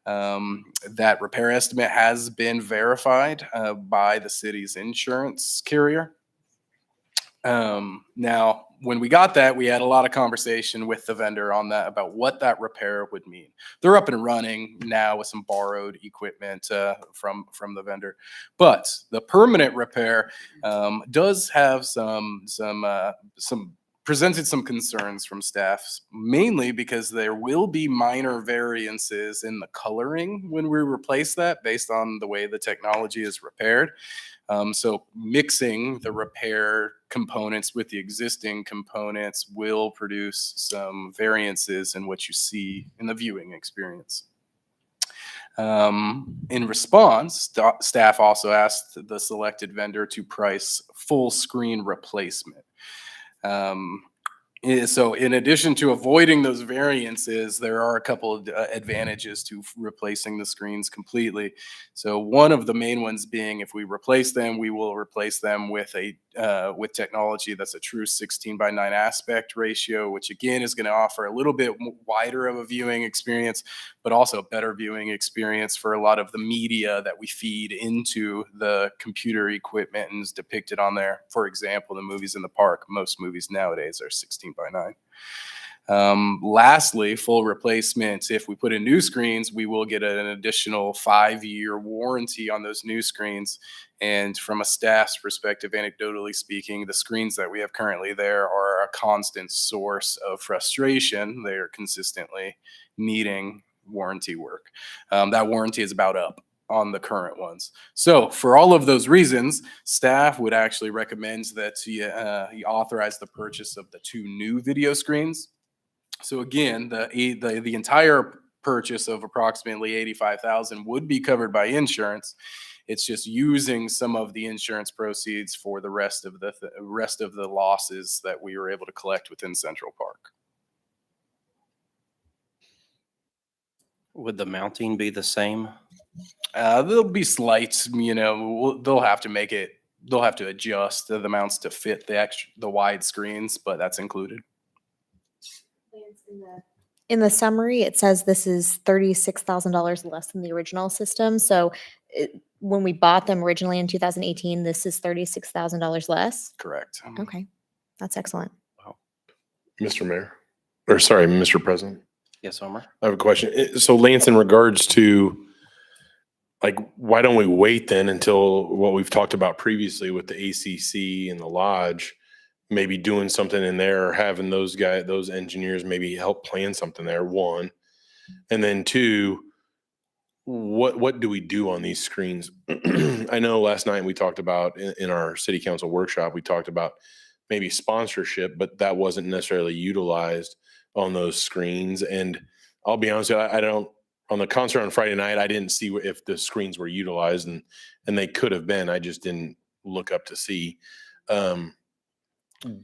That repair estimate has been verified by the city's insurance carrier. Now, when we got that, we had a lot of conversation with the vendor on that about what that repair would mean. They're up and running now with some borrowed equipment from the vendor, but the permanent repair does have some presented some concerns from staff, mainly because there will be minor variances in the coloring when we replace that based on the way the technology is repaired. So mixing the repair components with the existing components will produce some variances in what you see in the viewing experience. In response, staff also asked the selected vendor to price full screen replacement. So in addition to avoiding those variances, there are a couple of advantages to replacing the screens completely. So one of the main ones being, if we replace them, we will replace them with with technology that's a true 16:9 aspect ratio, which again is going to offer a little bit wider of a viewing experience, but also a better viewing experience for a lot of the media that we feed into the computer equipment and is depicted on there. For example, the movies in the park, most movies nowadays are 16:9. Lastly, full replacement. If we put in new screens, we will get an additional 5-year warranty on those new screens. And from a staff's perspective, anecdotally speaking, the screens that we have currently there are a constant source of frustration. They are consistently needing warranty work. That warranty is about up on the current ones. So for all of those reasons, staff would actually recommend that you authorize the purchase of the 2 new video screens. So again, the entire purchase of approximately $85,000 would be covered by insurance. It's just using some of the insurance proceeds for the rest of the losses that we were able to collect within Central Park. Would the mounting be the same? There'll be slight, they'll have to adjust the mounts to fit the wide screens, but that's included. In the summary, it says this is $36,000 less than the original system. So when we bought them originally in 2018, this is $36,000 less? Correct. Okay, that's excellent. Mr. Mayor, or sorry, Mr. President. Yes, Homer. I have a question. So Lance, in regards to, like, why don't we wait then until what we've talked about previously with the ACC and the lodge, maybe doing something in there, or having those engineers maybe help plan something there, one. And then two, what do we do on these screens? I know last night we talked about in our city council workshop, we talked about maybe sponsorship, but that wasn't necessarily utilized on those screens. And I'll be honest with you, on the concert on Friday night, I didn't see if the screens were utilized, and they could have been. I just didn't look up to see.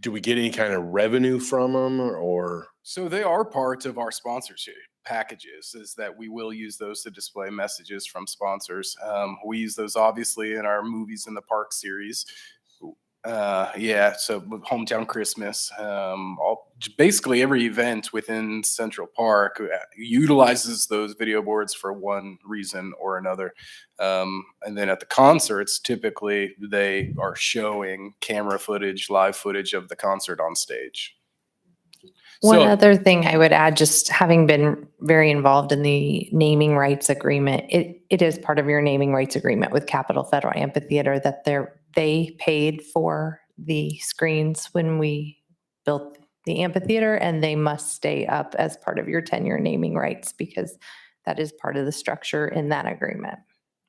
Do we get any kind of revenue from them, or? So they are part of our sponsorship packages, is that we will use those to display messages from sponsors. We use those obviously in our Movies in the Park series. So Hometown Christmas, basically every event within Central Park utilizes those video boards for one reason or another. And then at the concerts, typically they are showing camera footage, live footage of the concert on stage. One other thing I would add, just having been very involved in the naming rights agreement, it is part of your naming rights agreement with Capitol Federal Amphitheater that they paid for the screens when we built the amphitheater, and they must stay up as part of your 10-year naming rights, because that is part of the structure in that agreement.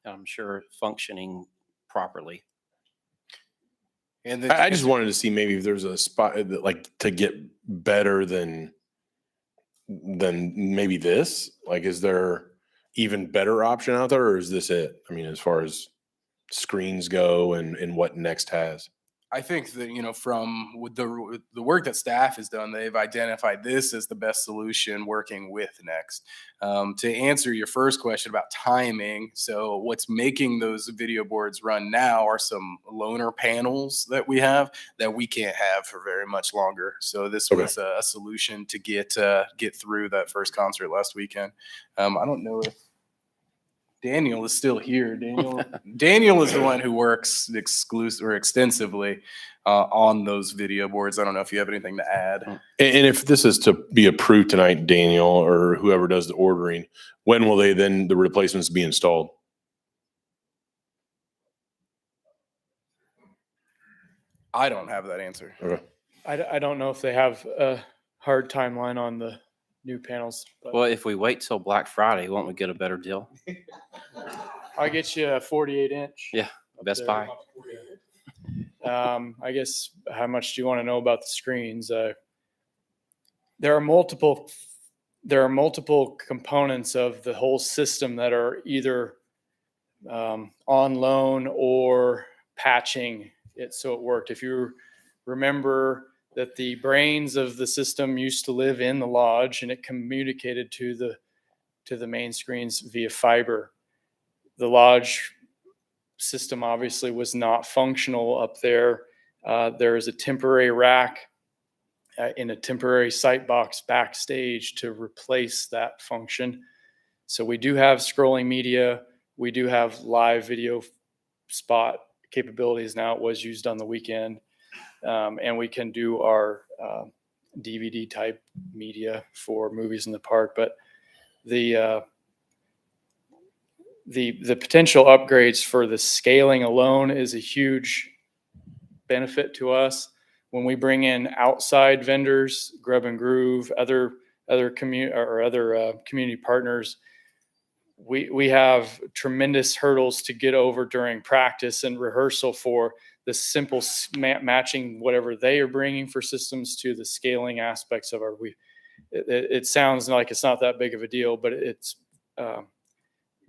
I'm sure functioning properly. And I just wanted to see maybe if there's a spot that, like, to get better than maybe this. Like, is there even better option out there, or is this it? I mean, as far as screens go and what Next has. I think that, from with the work that staff has done, they've identified this as the best solution working with Next. To answer your first question about timing, so what's making those video boards run now are some loaner panels that we have that we can't have for very much longer. So this was a solution to get through that first concert last weekend. I don't know if Daniel is still here. Daniel is the one who works extensively on those video boards. I don't know if you have anything to add. And if this is to be approved tonight, Daniel, or whoever does the ordering, when will the replacements be installed? I don't have that answer. Okay. I don't know if they have a hard timeline on the new panels. But Well, if we wait till Black Friday, won't we get a better deal? I'll get you a 48 inch. Yeah, Best Buy. I guess, how much do you want to know about the screens? There are multiple components of the whole system that are either on loan or patching it so it worked. If you remember that the brains of the system used to live in the lodge and it communicated to the main screens via fiber. The lodge system obviously was not functional up there. There is a temporary rack in a temporary sight box backstage to replace that function. So we do have scrolling media. We do have live video spot capabilities now. It was used on the weekend. And we can do our DVD type media for movies in the park. But the potential upgrades for the scaling alone is a huge benefit to us. When we bring in outside vendors, Grub and Groove, other community partners, we have tremendous hurdles to get over during practice and rehearsal for the simple matching whatever they are bringing for systems to the scaling aspects of our. It sounds like it's not that big of a deal, but it's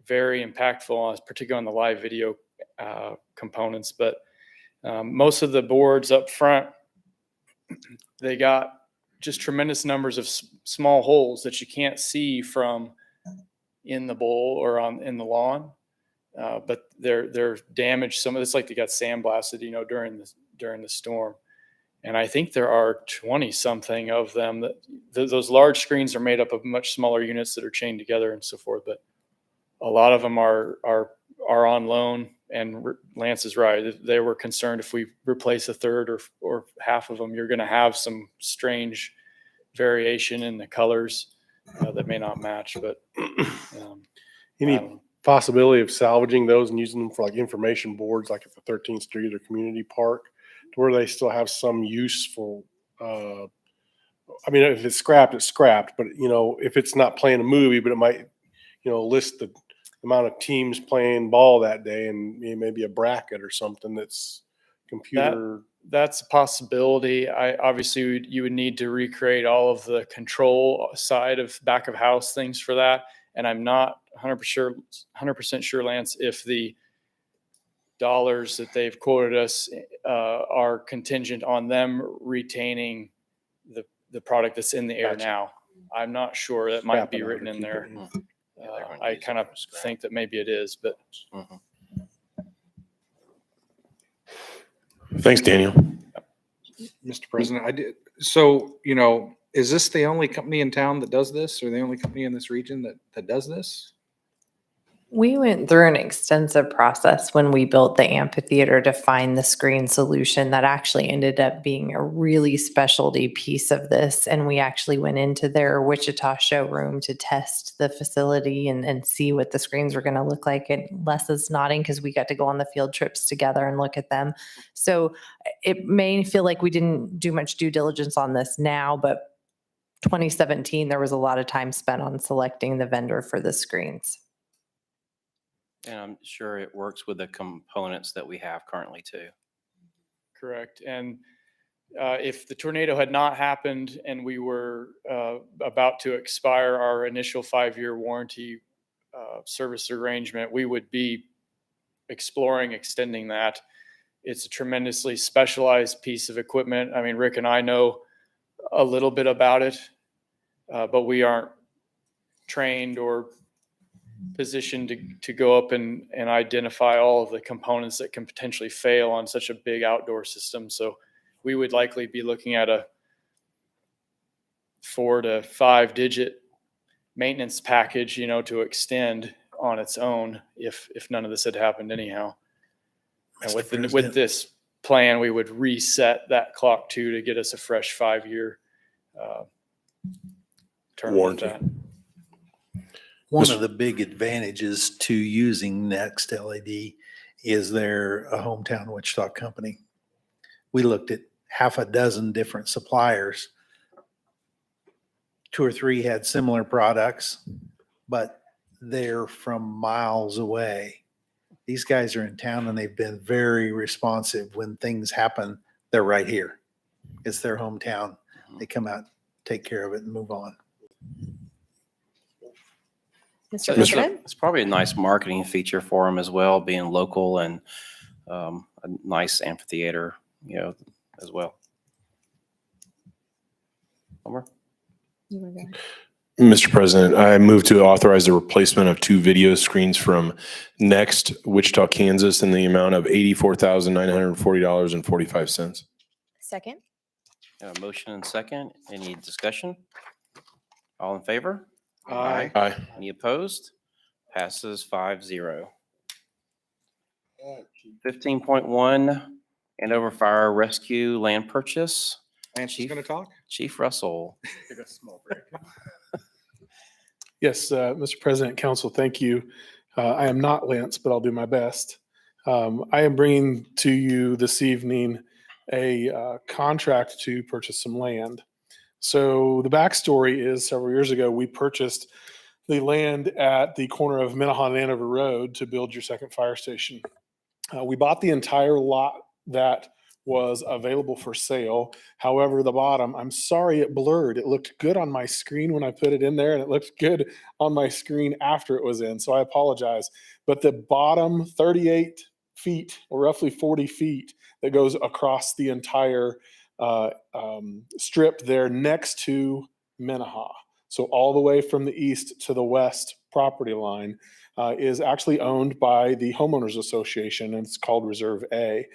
very impactful, particularly on the live video components. But most of the boards up front, they got just tremendous numbers of small holes that you can't see from in the bowl or in the lawn. But they're damaged. Some of it's like they got sandblasted, during the storm. And I think there are 20 something of them that those large screens are made up of much smaller units that are chained together and so forth. But a lot of them are on loan, and Lance is right. They were concerned if we replace a third or half of them, you're going to have some strange variation in the colors that may not match. But any possibility of salvaging those and using them for like information boards, like at the 13th Street or Community Park, to where they still have some useful. I mean, if it's scrapped, it's scrapped. But if it's not playing a movie, but it might, list the amount of teams playing ball that day, and maybe a bracket or something that's computer. That's a possibility. Obviously you would need to recreate all of the control side of back of house things for that. And I'm not 100% sure, Lance, if the dollars that they've quoted us are contingent on them retaining the product that's in the air now. I'm not sure. That might be written in there. I kind of think that maybe it is, but. Thanks, Daniel. Mr. President, I did. So, is this the only company in town that does this, or the only company in this region that does this? We went through an extensive process when we built the amphitheater to find the screen solution that actually ended up being a really specialty piece of this. And we actually went into their Wichita showroom to test the facility and see what the screens were going to look like. And Les is nodding because we got to go on the field trips together and look at them. So it may feel like we didn't do much due diligence on this now, but 2017, there was a lot of time spent on selecting the vendor for the screens. And I'm sure it works with the components that we have currently too. Correct. And if the tornado had not happened and we were about to expire our initial 5-year warranty service arrangement, we would be exploring extending that. It's a tremendously specialized piece of equipment. I mean, Rick and I know a little bit about it, but we aren't trained or positioned to go up and identify all of the components that can potentially fail on such a big outdoor system. So we would likely be looking at a 4 to 5 digit maintenance package, to extend on its own if none of this had happened anyhow. And Mr. with President. this plan, we would reset that clock to get us a fresh 5-year term with Warranty. that. One of the big advantages to using Next LED is they're a hometown Wichita company. We looked at half a dozen different suppliers. 2 or 3 had similar products, but they're from miles away. These guys are in town and they've been very responsive. When things happen, they're right here. It's their hometown. They come out, take care of it, and move on. Mr. President? It's probably a nice marketing feature for them as well, being local and a nice amphitheater, as well. Homer? You were there. Mr. President, I move to authorize the replacement of 2 video screens from Next Wichita, Kansas in the amount of $84,940.45. Second? Got a motion and second. Any discussion? All in favor? Aye. Aye. Any opposed? Passes 5-0. 15.1, Andover Fire Rescue Land Purchase. Lance is going to talk? Chief Russell. Take a small break. Yes, Mr. President, Council, thank you. I am not Lance, but I'll do my best. I am bringing to you this evening a contract to purchase some land. So the backstory is several years ago, we purchased the land at the corner of Minnehaha and Andover Road to build your second fire station. We bought the entire lot that was available for sale. However, the bottom, I'm sorry it blurred. It looked good on my screen when I put it in there, and it looked good on my screen after it was in. So I apologize. But the bottom 38 feet, or roughly 40 feet, that goes across the entire strip there next to Minnehaha. So all the way from the east to the west property line is actually owned by the Homeowners Association, and it's called Reserve A.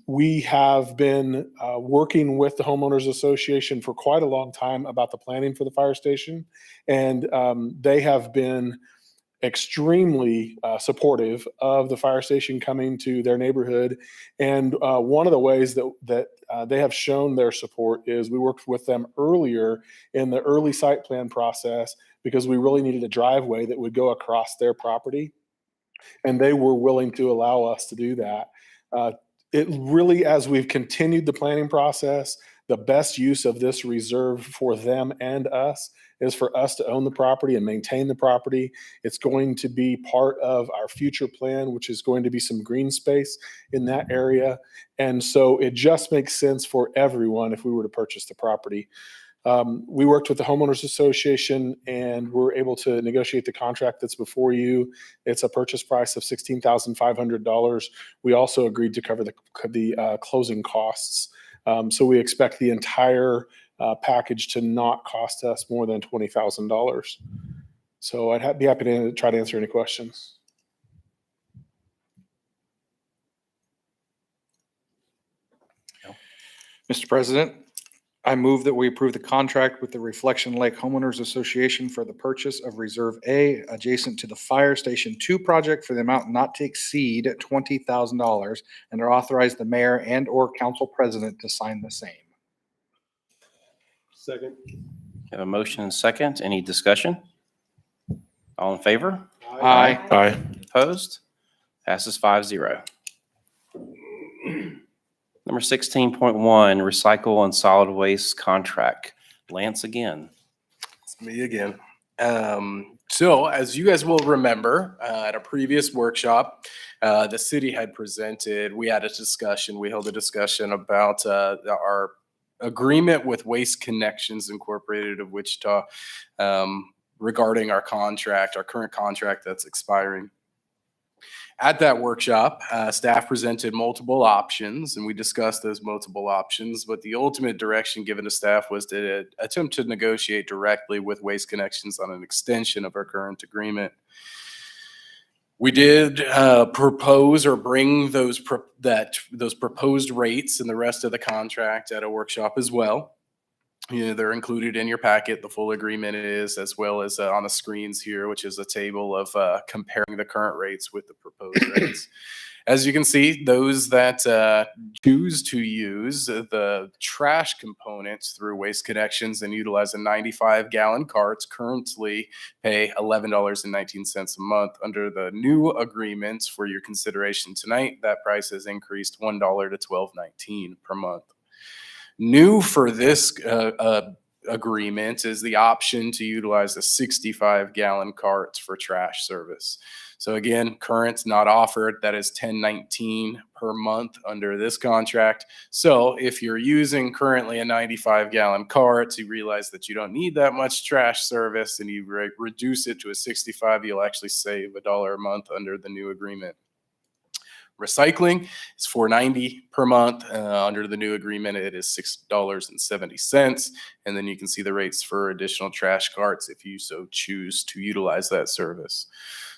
We have been working with the Homeowners Association for quite a long time about the planning for the fire station, and they have been extremely supportive of the fire station coming to their neighborhood. And one of the ways that they have shown their support is we worked with them earlier in the early site plan process because we really needed a driveway that would go across their property. And they were willing to allow us to do that. It really, as we've continued the planning process, the best use of this reserve for them and us is for us to own the property and maintain the property. It's going to be part of our future plan, which is going to be some green space in that area. And so it just makes sense for everyone if we were to purchase the property. We worked with the Homeowners Association and we're able to negotiate the contract that's before you. It's a purchase price of $16,500. We also agreed to cover the closing costs. So we expect the entire package to not cost us more than $20,000. So I'd be happy to try to answer any questions. Mr. President, I move that we approve the contract with the Reflection Lake Homeowners Association for the purchase of Reserve A adjacent to the Fire Station 2 project for the amount not to exceed $20,000 and to authorize the mayor and/or council president to sign the same. Second. Have a motion and second. Any discussion? All in favor? Aye. Aye. Opposed? Passes 5-0. Number 16.1, recycle and solid waste contract. Lance again. It's me again. So as you guys will remember, at a previous workshop, the city had presented, we had a discussion, we held a discussion about our agreement with Waste Connections Incorporated of Wichita regarding our contract, our current contract that's expiring. At that workshop, staff presented multiple options and we discussed those multiple options, but the ultimate direction given to staff was to attempt to negotiate directly with Waste Connections on an extension of our current agreement. We did propose or bring those proposed rates and the rest of the contract at a workshop as well. They're included in your packet. The full agreement is, as well as on the screens here, which is a table of comparing the current rates with the proposed rates. As you can see, those that choose to use the trash components through Waste Connections and utilize a 95-gallon carts currently pay $11.19 a month. Under the new agreements for your consideration tonight, that price has increased $1 to $12.19 per month. New for this agreement is the option to utilize the 65-gallon carts for trash service. So again, current not offered, that is $10.19 per month under this contract. So if you're using currently a 95-gallon cart, you realize that you don't need that much trash service and you reduce it to a 65, you'll actually save $1 a month under the new agreement. Recycling is $4.90 per month. Under the new agreement, it is $6.70. And then you can see the rates for additional trash carts if you so choose to utilize that service.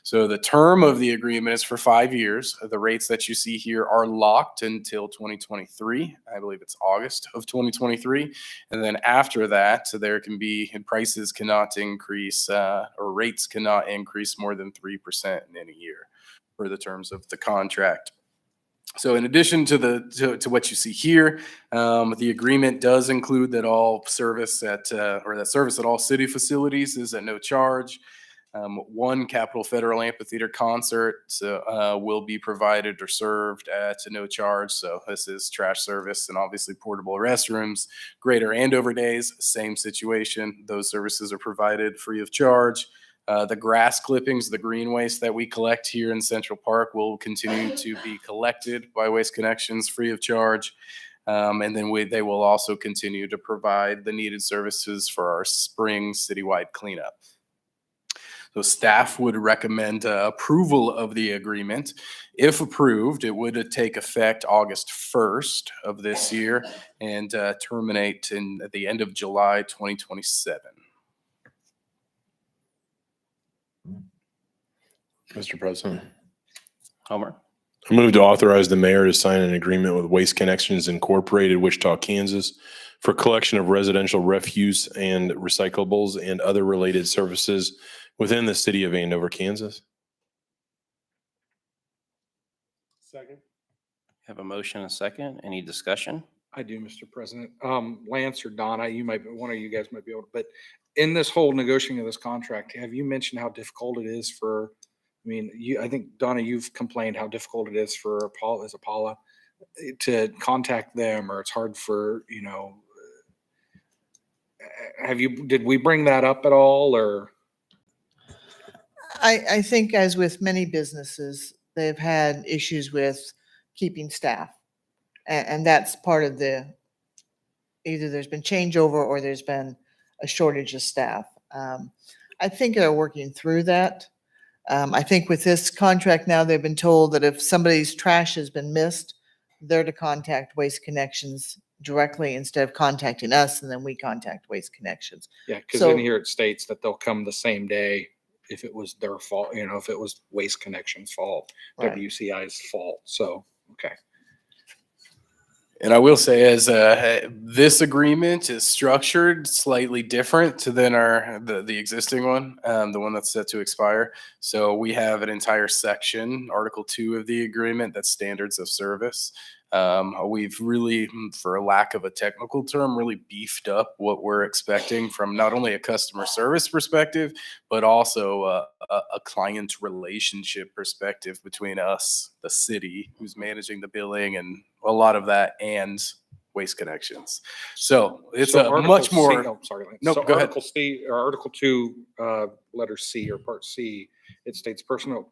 So the term of the agreement is for 5 years. The rates that you see here are locked until 2023. I believe it's August of 2023. And then after that, there can be, and prices cannot increase, or rates cannot increase more than 3% in any year for the terms of the contract. So in addition to what you see here, the agreement does include that all service at all city facilities is at no charge. One Capitol Federal Amphitheater concert will be provided or served at no charge. So this is trash service and obviously portable restrooms. Greater Andover Days, same situation. Those services are provided free of charge. The grass clippings, the green waste that we collect here in Central Park will continue to be collected by Waste Connections free of charge. And then they will also continue to provide the needed services for our spring citywide cleanup. So staff would recommend approval of the agreement. If approved, it would take effect August 1st of this year and terminate at the end of July 2027. Mr. President. Homer. I move to authorize the mayor to sign an agreement with Waste Connections Incorporated, Wichita, Kansas, for collection of residential refuse and recyclables and other related services within the city of Andover, Kansas. Second. Have a motion and a second. Any discussion? I do, Mr. President. Lance or Donna, one of you guys might be able to, but in this whole negotiating of this contract, have you mentioned how difficult it is for, I think, Donna, you've complained how difficult it is for Paula to contact them, or it's hard for, did we bring that up at all, or? I think as with many businesses, they've had issues with keeping staff. And that's part of either there's been changeover or there's been a shortage of staff. I think they're working through that. I think with this contract now, they've been told that if somebody's trash has been missed, they're to contact Waste Connections directly instead of contacting us, and then we contact Waste Connections. Yeah, because in here it states that they'll come the same day if it was their fault, if it was Waste Connections' fault, Right. WCI's fault. So, okay. And I will say, as this agreement is structured slightly different than the existing one, the one that's set to expire. So we have an entire section, Article 2 of the agreement, that's standards of service. We've really, for lack of a technical term, really beefed up what we're expecting from not only a customer service perspective, but also a client relationship perspective between us, the city, who's managing the billing and a lot of that, and Waste Connections. So it's much more. No, go ahead. Article C or Article 2, letter C or Part C, it states WCI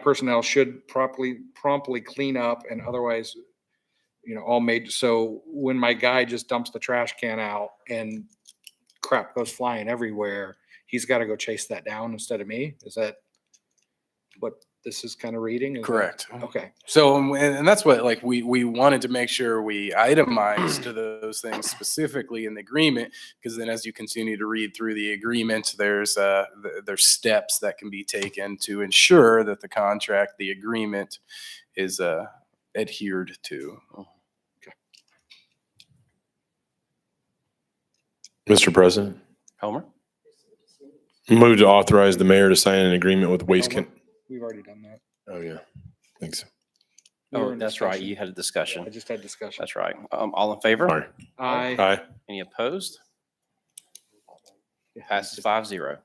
personnel should promptly clean up and otherwise, all made. So when my guy just dumps the trash can out and crap goes flying everywhere, he's got to go chase that down instead of me. Is that what this is kind of reading? Correct. Okay. So, and that's what, we wanted to make sure we itemized those things specifically in the agreement, because then as you continue to read through the agreement, there's steps that can be taken to ensure that the agreement is adhered to. Mr. President, Homer? move to authorize the mayor to sign an agreement with Waste. We've already done that. Oh, yeah. Thanks. We were Oh, in that's right. discussion. You had a discussion. I just had discussion. That's right. All in favor? Sorry. Aye. Aye. Any opposed? Passes 5-0.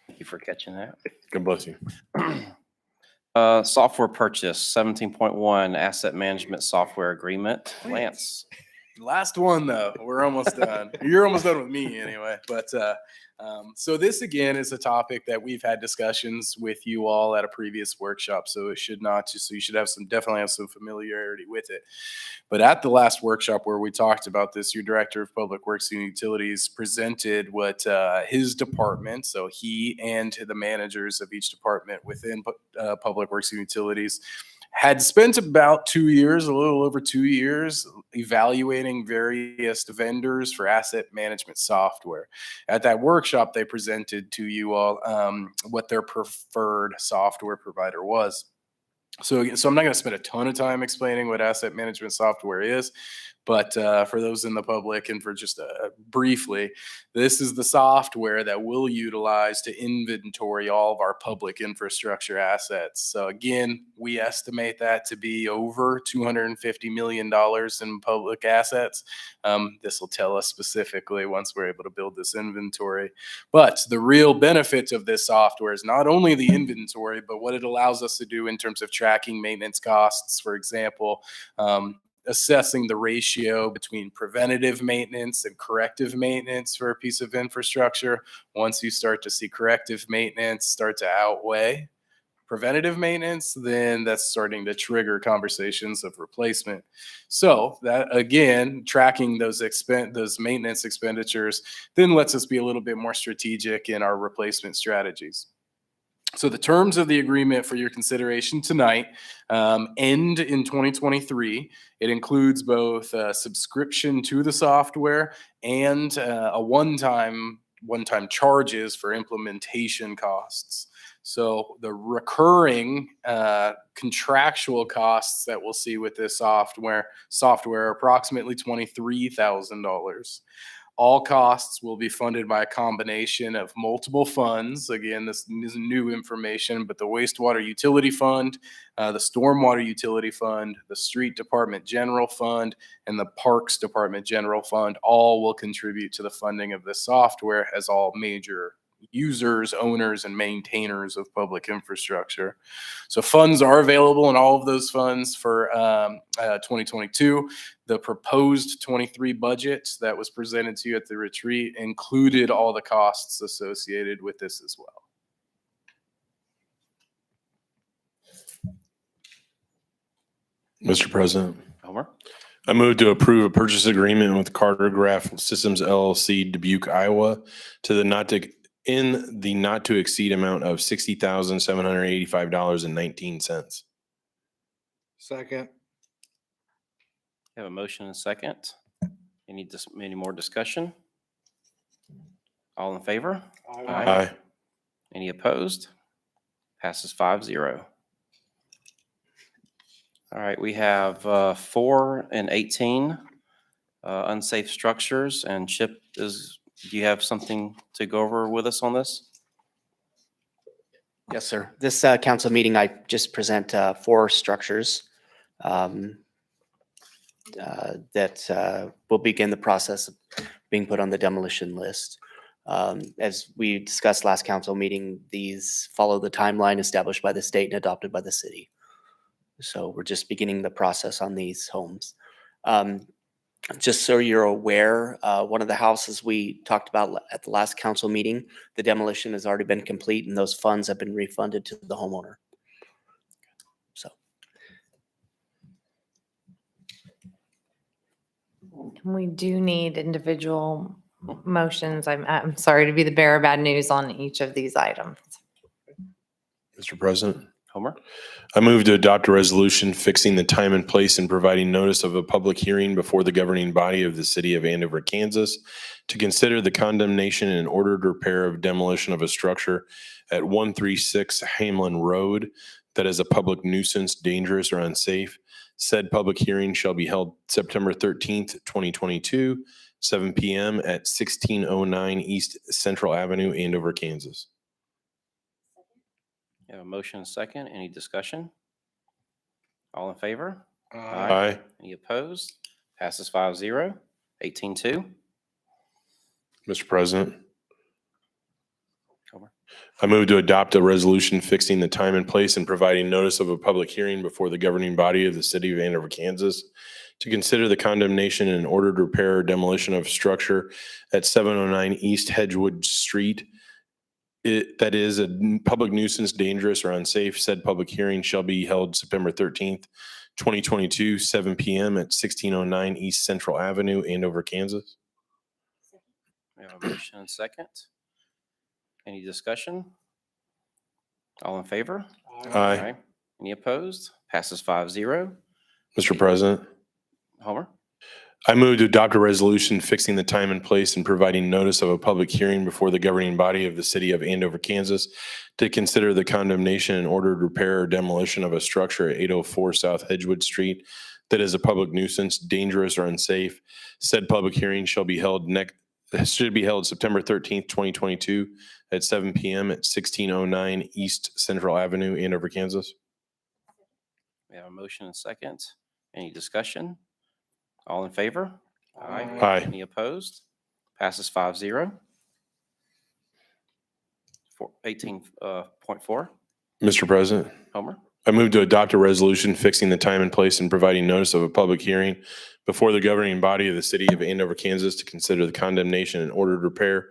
Thank you for catching that. God bless you. Software purchase, 17.1 asset management software agreement. Lance? Last one though, we're almost done. You're almost done with me anyway. But so this again is a topic that we've had discussions with you all at a previous workshop. So it should not just, so you should have definitely have some familiarity with it. But at the last workshop where we talked about this, your Director of Public Works and Utilities presented what his department, so he and the managers of each department within Public Works and Utilities, had spent about 2 years, a little over 2 years, evaluating various vendors for asset management software. At that workshop, they presented to you all what their preferred software provider was. So I'm not going to spend a ton of time explaining what asset management software is, but for those in the public and for just briefly, this is the software that we'll utilize to inventory all of our public infrastructure assets. So again, we estimate that to be over $250 million in public assets. This will tell us specifically once we're able to build this inventory. But the real benefit of this software is not only the inventory, but what it allows us to do in terms of tracking maintenance costs, for example, assessing the ratio between preventative maintenance and corrective maintenance for a piece of infrastructure. Once you start to see corrective maintenance start to outweigh preventative maintenance, then that's starting to trigger conversations of replacement. So that, again, tracking those maintenance expenditures then lets us be a little bit more strategic in our replacement strategies. So the terms of the agreement for your consideration tonight end in 2023. It includes both a subscription to the software and a one-time charges for implementation costs. So the recurring contractual costs that we'll see with this software are approximately $23,000. All costs will be funded by a combination of multiple funds. Again, this is new information, but the wastewater utility fund, the stormwater utility fund, the street department general fund, and the parks department general fund all will contribute to the funding of this software as all major users, owners, and maintainers of public infrastructure. So funds are available in all of those funds for 2022. The proposed 23 budget that was presented to you at the retreat included all the costs associated with this as well. Mr. President, Homer? I move to approve a purchase agreement with Cartograph Systems LLC, Dubuque, Iowa, in the not to exceed amount of $60,785.19. Second. Have a motion and a second. Any more discussion? All in favor? Aye. Any opposed? Passes 5-0. All right, we have 4 and 18 unsafe structures, and Chip do you have something to go over with us on this? Yes, sir. This council meeting, I just present 4 structures that will begin the process of being put on the demolition list. As we discussed last council meeting, these follow the timeline established by the state and adopted by the city. So we're just beginning the process on these homes. Just so you're aware, one of the houses we talked about at the last council meeting, the demolition has already been complete and those funds have been refunded to the homeowner. So. We do need individual motions. I'm sorry to be the bearer of bad news on each of these items. Mr. President. Homer? I move to adopt a resolution fixing the time and place and providing notice of a public hearing before the governing body of the city of Andover, Kansas, to consider the condemnation and ordered repair of demolition of a structure at 136 Hamlin Road that is a public nuisance, dangerous, or unsafe. Said public hearing shall be held September 13th, 2022 7 PM at 1609 East Central Avenue, Andover, Kansas. We have a motion and a second. Any discussion? All in favor? Aye. Any opposed? Passes 5-0. 18-2. Mr. President, Homer. I move to adopt a resolution fixing the time and place and providing notice of a public hearing before the governing body of the city of Andover, Kansas to consider the condemnation and ordered repair or demolition of structure at 709 East Hedgewood Street. That is a public nuisance, dangerous, or unsafe. Said public hearing shall be held September 13th, 2022, 7 PM at 1609 East Central Avenue, Andover, Kansas. We have a motion and a second. Any discussion? All in favor? Aye. Any opposed? Passes 5-0. Mr. President, Homer. I move to adopt a resolution fixing the time and place and providing notice of a public hearing before the governing body of the city of Andover, Kansas to consider the condemnation and ordered repair or demolition of a structure at 804 South Hedgewood Street that is a public nuisance, dangerous, or unsafe. Said public hearing should be held September 13th, 2022 at 7 PM at 1609 East Central Avenue, Andover, Kansas. We have a motion and a second. Any discussion? All in favor? Aye. Any opposed? Passes 5-0. 18.4. Mr. President, Homer. I move to adopt a resolution fixing the time and place and providing notice of a public hearing before the governing body of the city of Andover, Kansas to consider the condemnation and ordered repair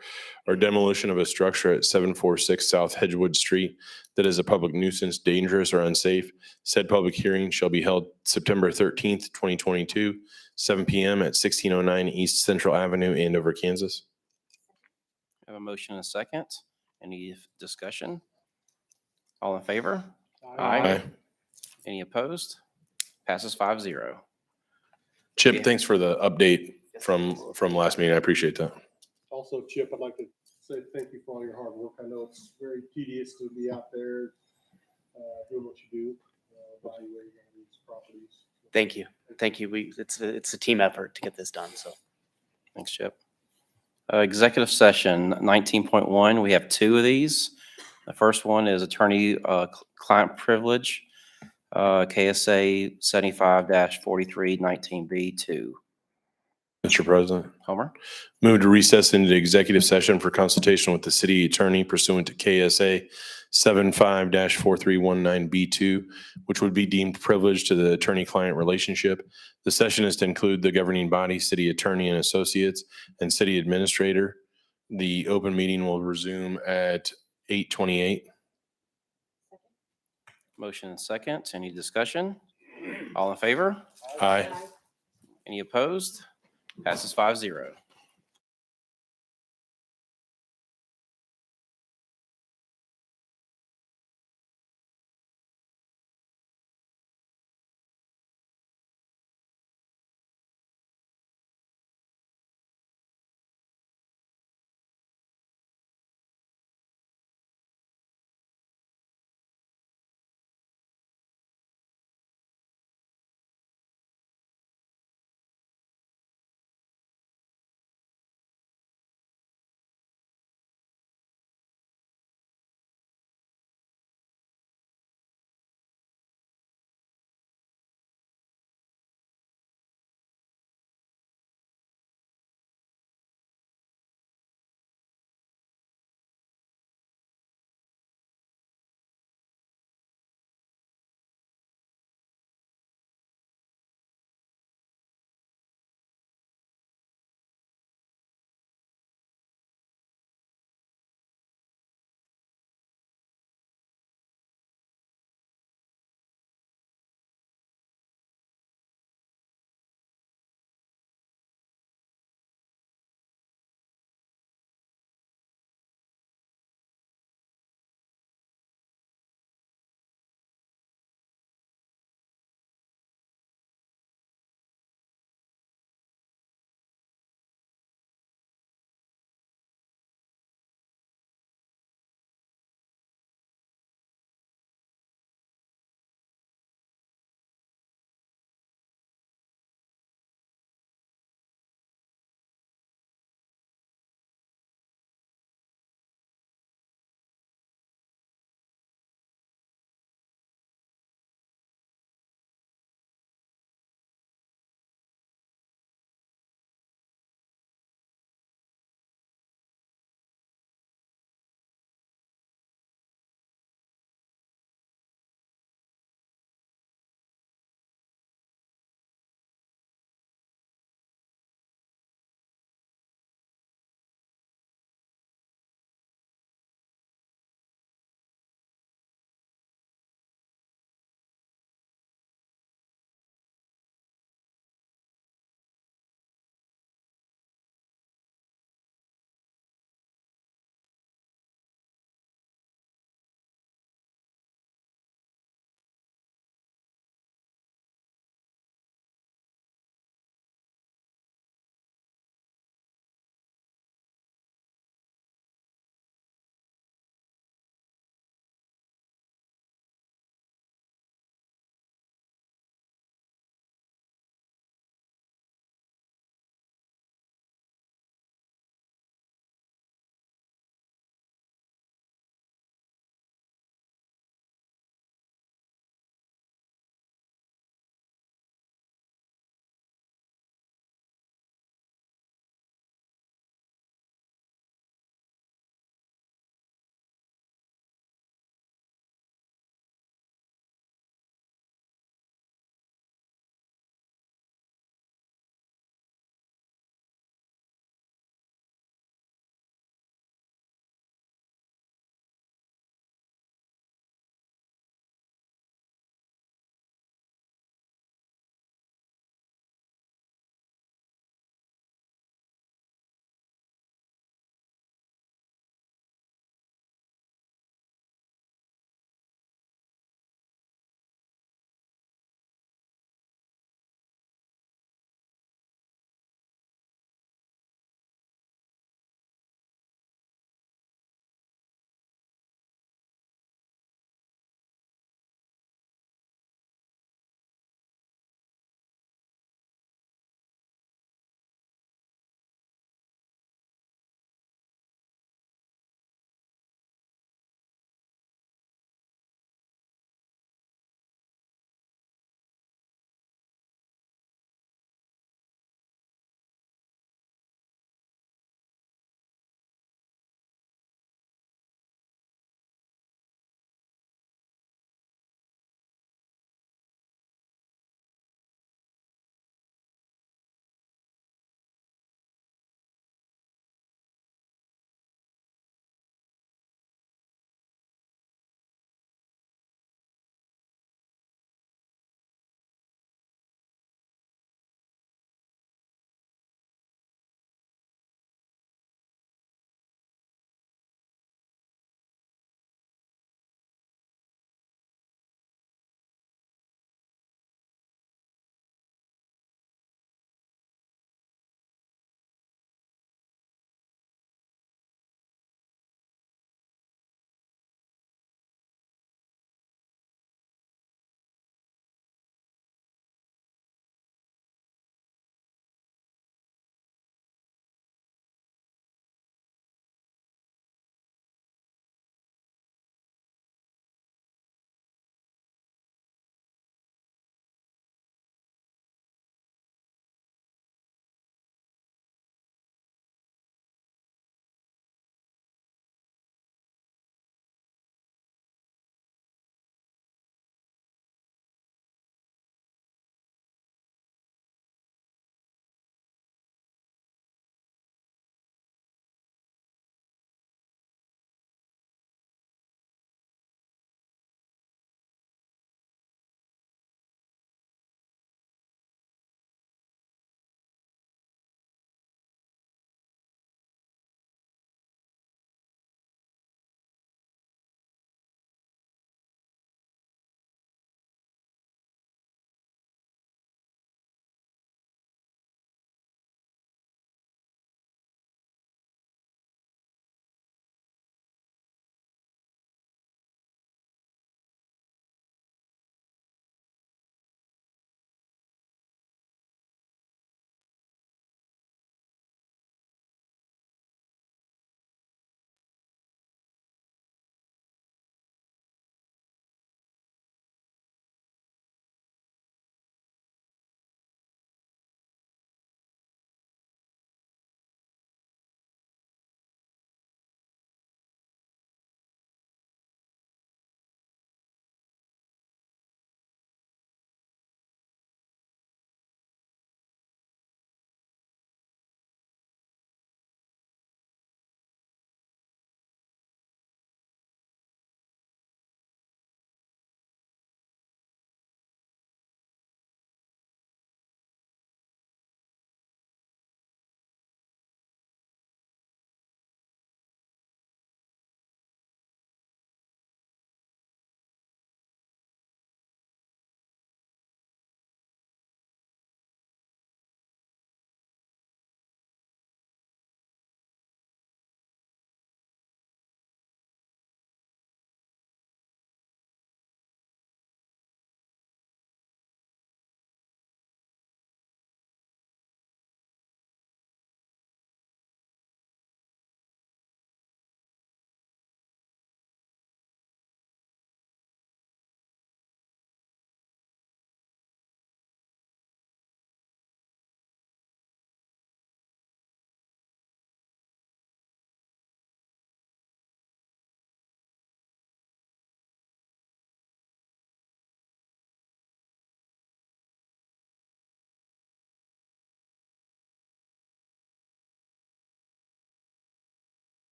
or demolition of a structure at 746 South Hedgewood Street that is a public nuisance, dangerous, or unsafe. Said public hearing shall be held September 13th, 2022, 7 PM at 1609 East Central Avenue, Andover, Kansas. I have a motion and a second. Any discussion? All in favor? Aye. Any opposed? Passes 5-0. Chip, thanks for the update from last meeting. I appreciate that. Also, Chip, I'd like to say thank you for all your hard work. I know it's very tedious to be out there doing what you do, evaluating all these properties. Thank you. Thank you. It's a team effort to get this done, so. Thanks, Chip. Executive session 19.1. We have two of these. The first one is attorney-client privilege, KSA 75-4319B2. Mr. President. Homer. Move to recess into executive session for consultation with the city attorney pursuant to KSA 75-4319B2, which would be deemed privileged to the attorney-client relationship. The session is to include the governing body, city attorney and associates, and city administrator. The open meeting will resume at 8:28. Motion and second. Any discussion? All in favor? Aye. Any opposed? Passes 5-0.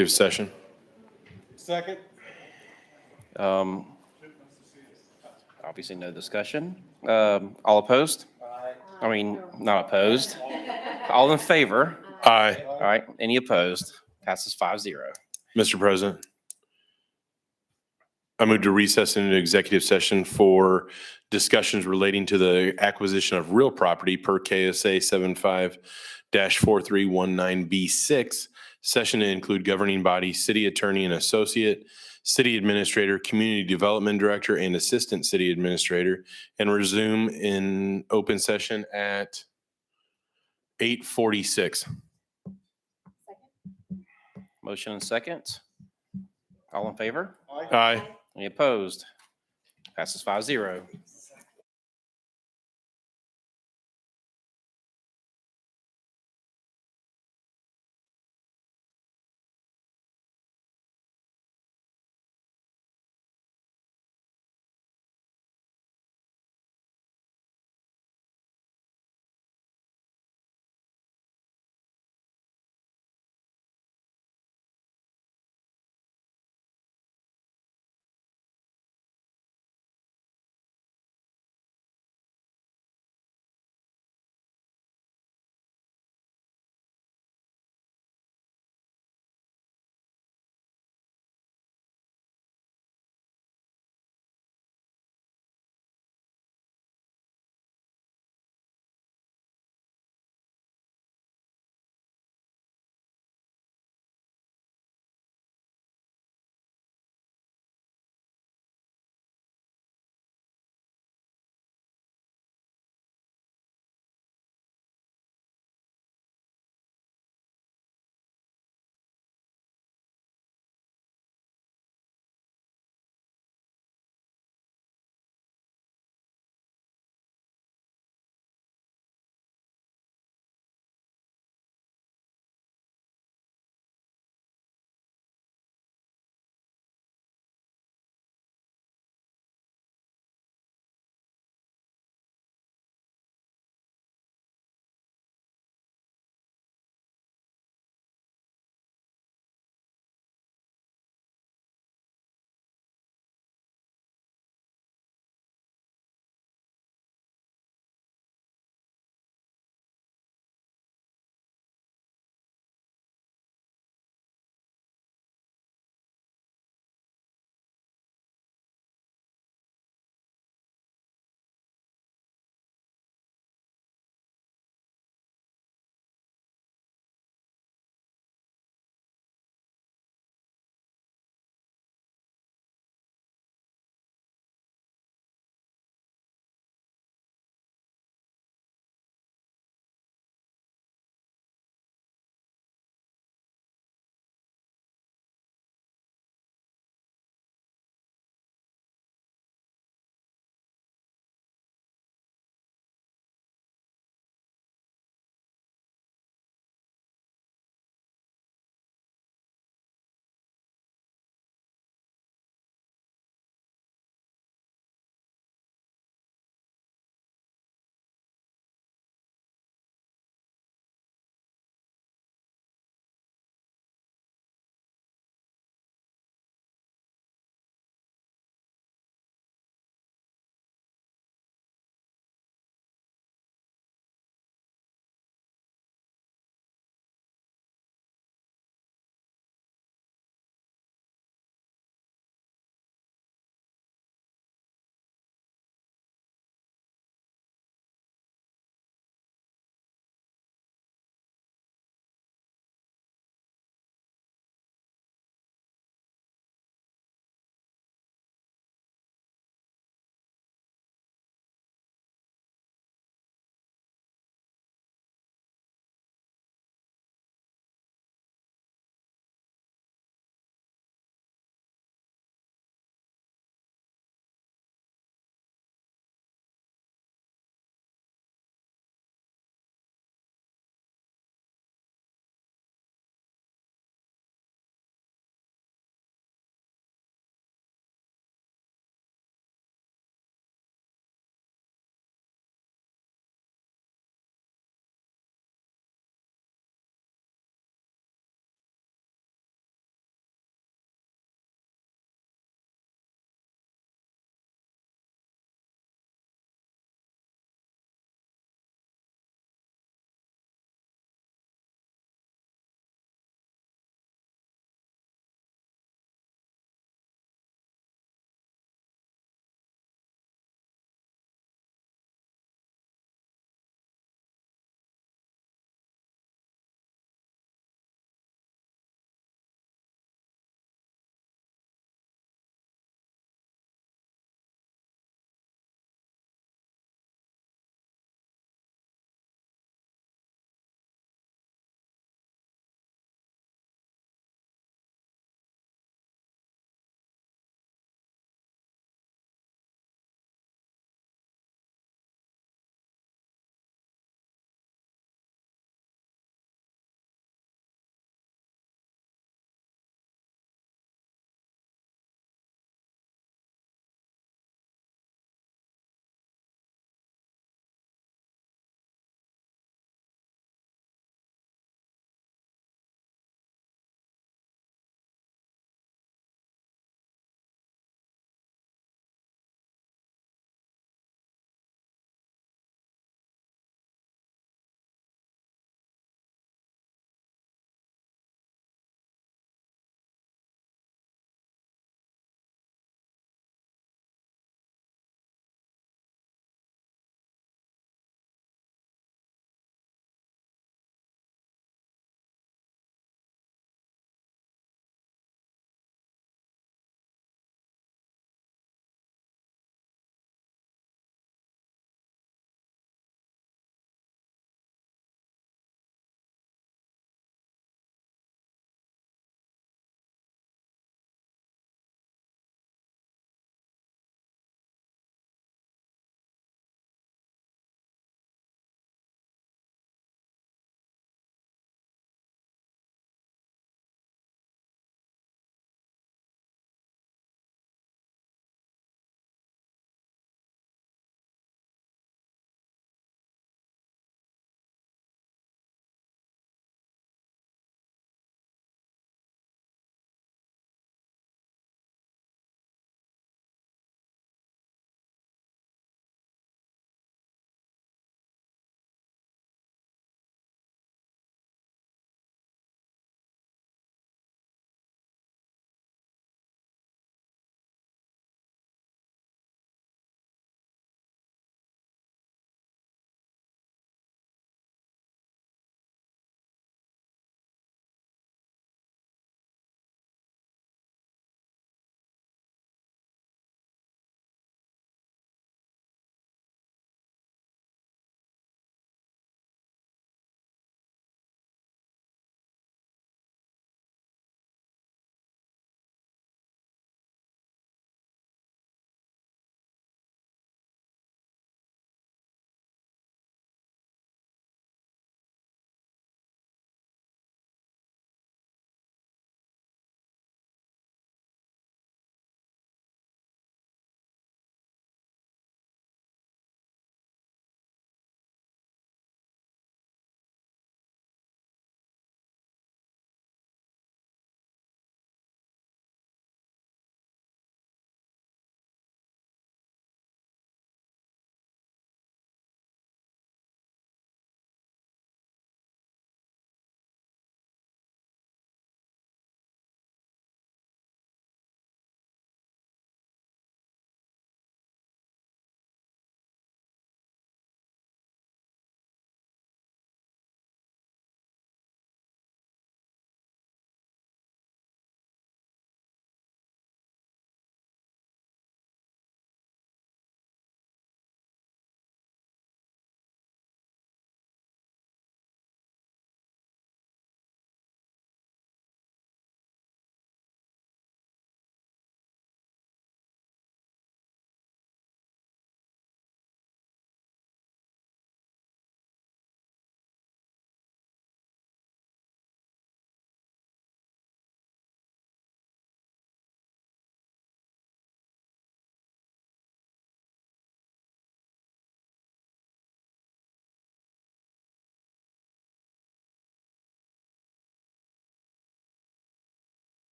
executive session. Second. Obviously, no discussion. All opposed? I mean, not opposed. All in favor? Aye. All right, any opposed? Passes 5-0. Mr. President, I move to recess into executive session for discussions relating to the acquisition of real property per KSA 75-4319B6. Session to include governing body, city attorney and associate, city administrator, community development director, and assistant city administrator, and resume in open session at 8:46. Motion and second. All in favor? Aye. Any opposed? Passes 5-0.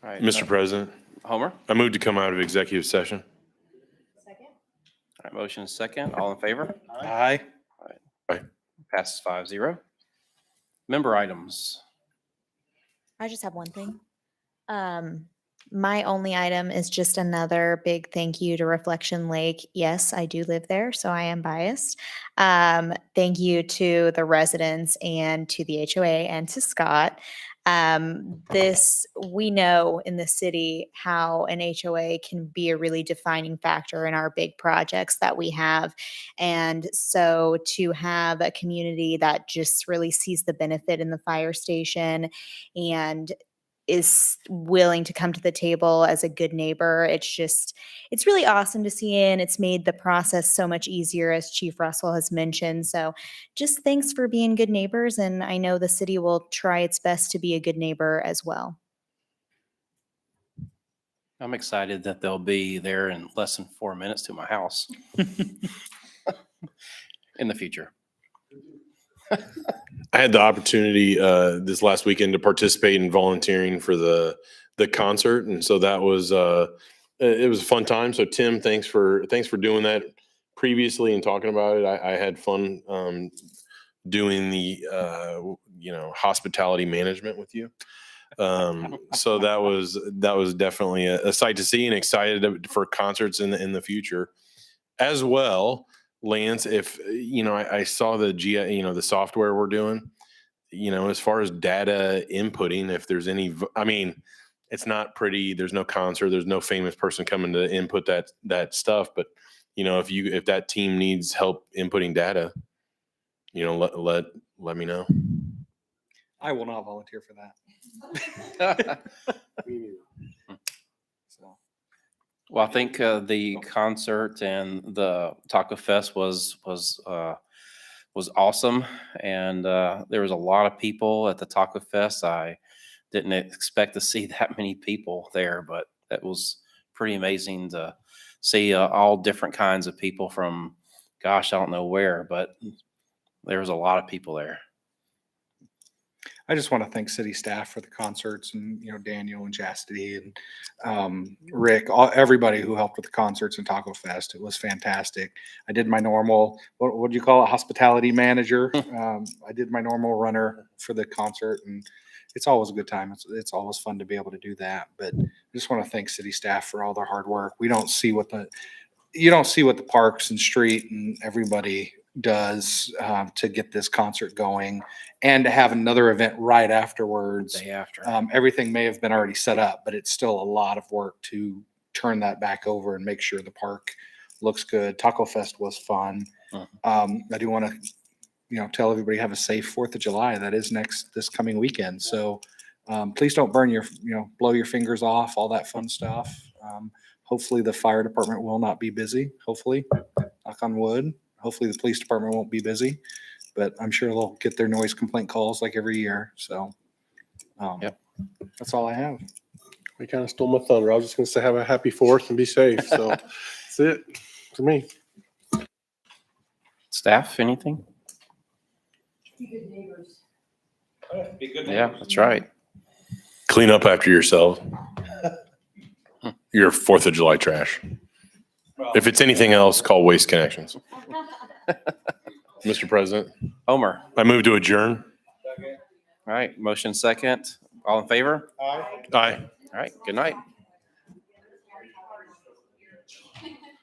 All right. Mr. President, Homer? I move to come out of executive session. Second? All right, motion is second. All in favor? Aye. Passes 5-0. Member items. I just have one thing. My only item is just another big thank you to Reflection Lake. Yes, I do live there, so I am biased. Thank you to the residents and to the HOA and to Scott. We know in the city how an HOA can be a really defining factor in our big projects that we have. And so to have a community that just really sees the benefit in the fire station and is willing to come to the table as a good neighbor. It's really awesome to see, and it's made the process so much easier, as Chief Russell has mentioned. So just thanks for being good neighbors, and I know the city will try its best to be a good neighbor as well. I'm excited that they'll be there in less than 4 minutes to my house in the future. I had the opportunity this last weekend to participate in volunteering for the concert, and so that was it was a fun time. So Tim, thanks for doing that previously and talking about it. I had fun doing the hospitality management with you. So that was definitely a sight to see, and excited for concerts in the future as well. Lance, if I saw the the software we're doing, as far as data inputting, if there's any, it's not pretty. There's no concert. There's no famous person coming to input that stuff. But if that team needs help inputting data, let me know. I will not volunteer for that. So. Well, I think the concert and the Taco Fest was awesome, and there was a lot of people at the Taco Fest. I didn't expect to see that many people there, but it was pretty amazing to see all different kinds of people from, gosh, I don't know where, but there was a lot of people there. I just want to thank city staff for the concerts, and Daniel and Chastity and Rick, everybody who helped with the concerts and Taco Fest. It was fantastic. I did my normal, what do you call it, hospitality manager. I did my normal runner for the concert, and it's always a good time. It's always fun to be able to do that. But I just want to thank city staff for all their hard work. You don't see what the parks and street and everybody does to get this concert going, and to have another event right afterwards. Day after. Everything may have been already set up, but it's still a lot of work to turn that back over and make sure the park looks good. Taco Fest was fun. I do want to tell everybody, have a safe 4th of July. That is this coming weekend. So please don't blow your fingers off, all that fun stuff. Hopefully the fire department will not be busy. Hopefully, knock on wood. Hopefully the police department won't be busy, but I'm sure they'll get their noise complaint calls like every year. So that's all I have. We kind of stole my thunder. I was just going to say have a happy 4th and be safe. So that's it for me. Staff, anything? Be good neighbors. Be good. Yeah, that's right. Clean up after yourself. Your 4th of July trash. If it's anything else, call Waste Connections. Mr. President, Homer. I move to adjourn. All right, motion second. All in favor? Aye. Aye. All right, good night.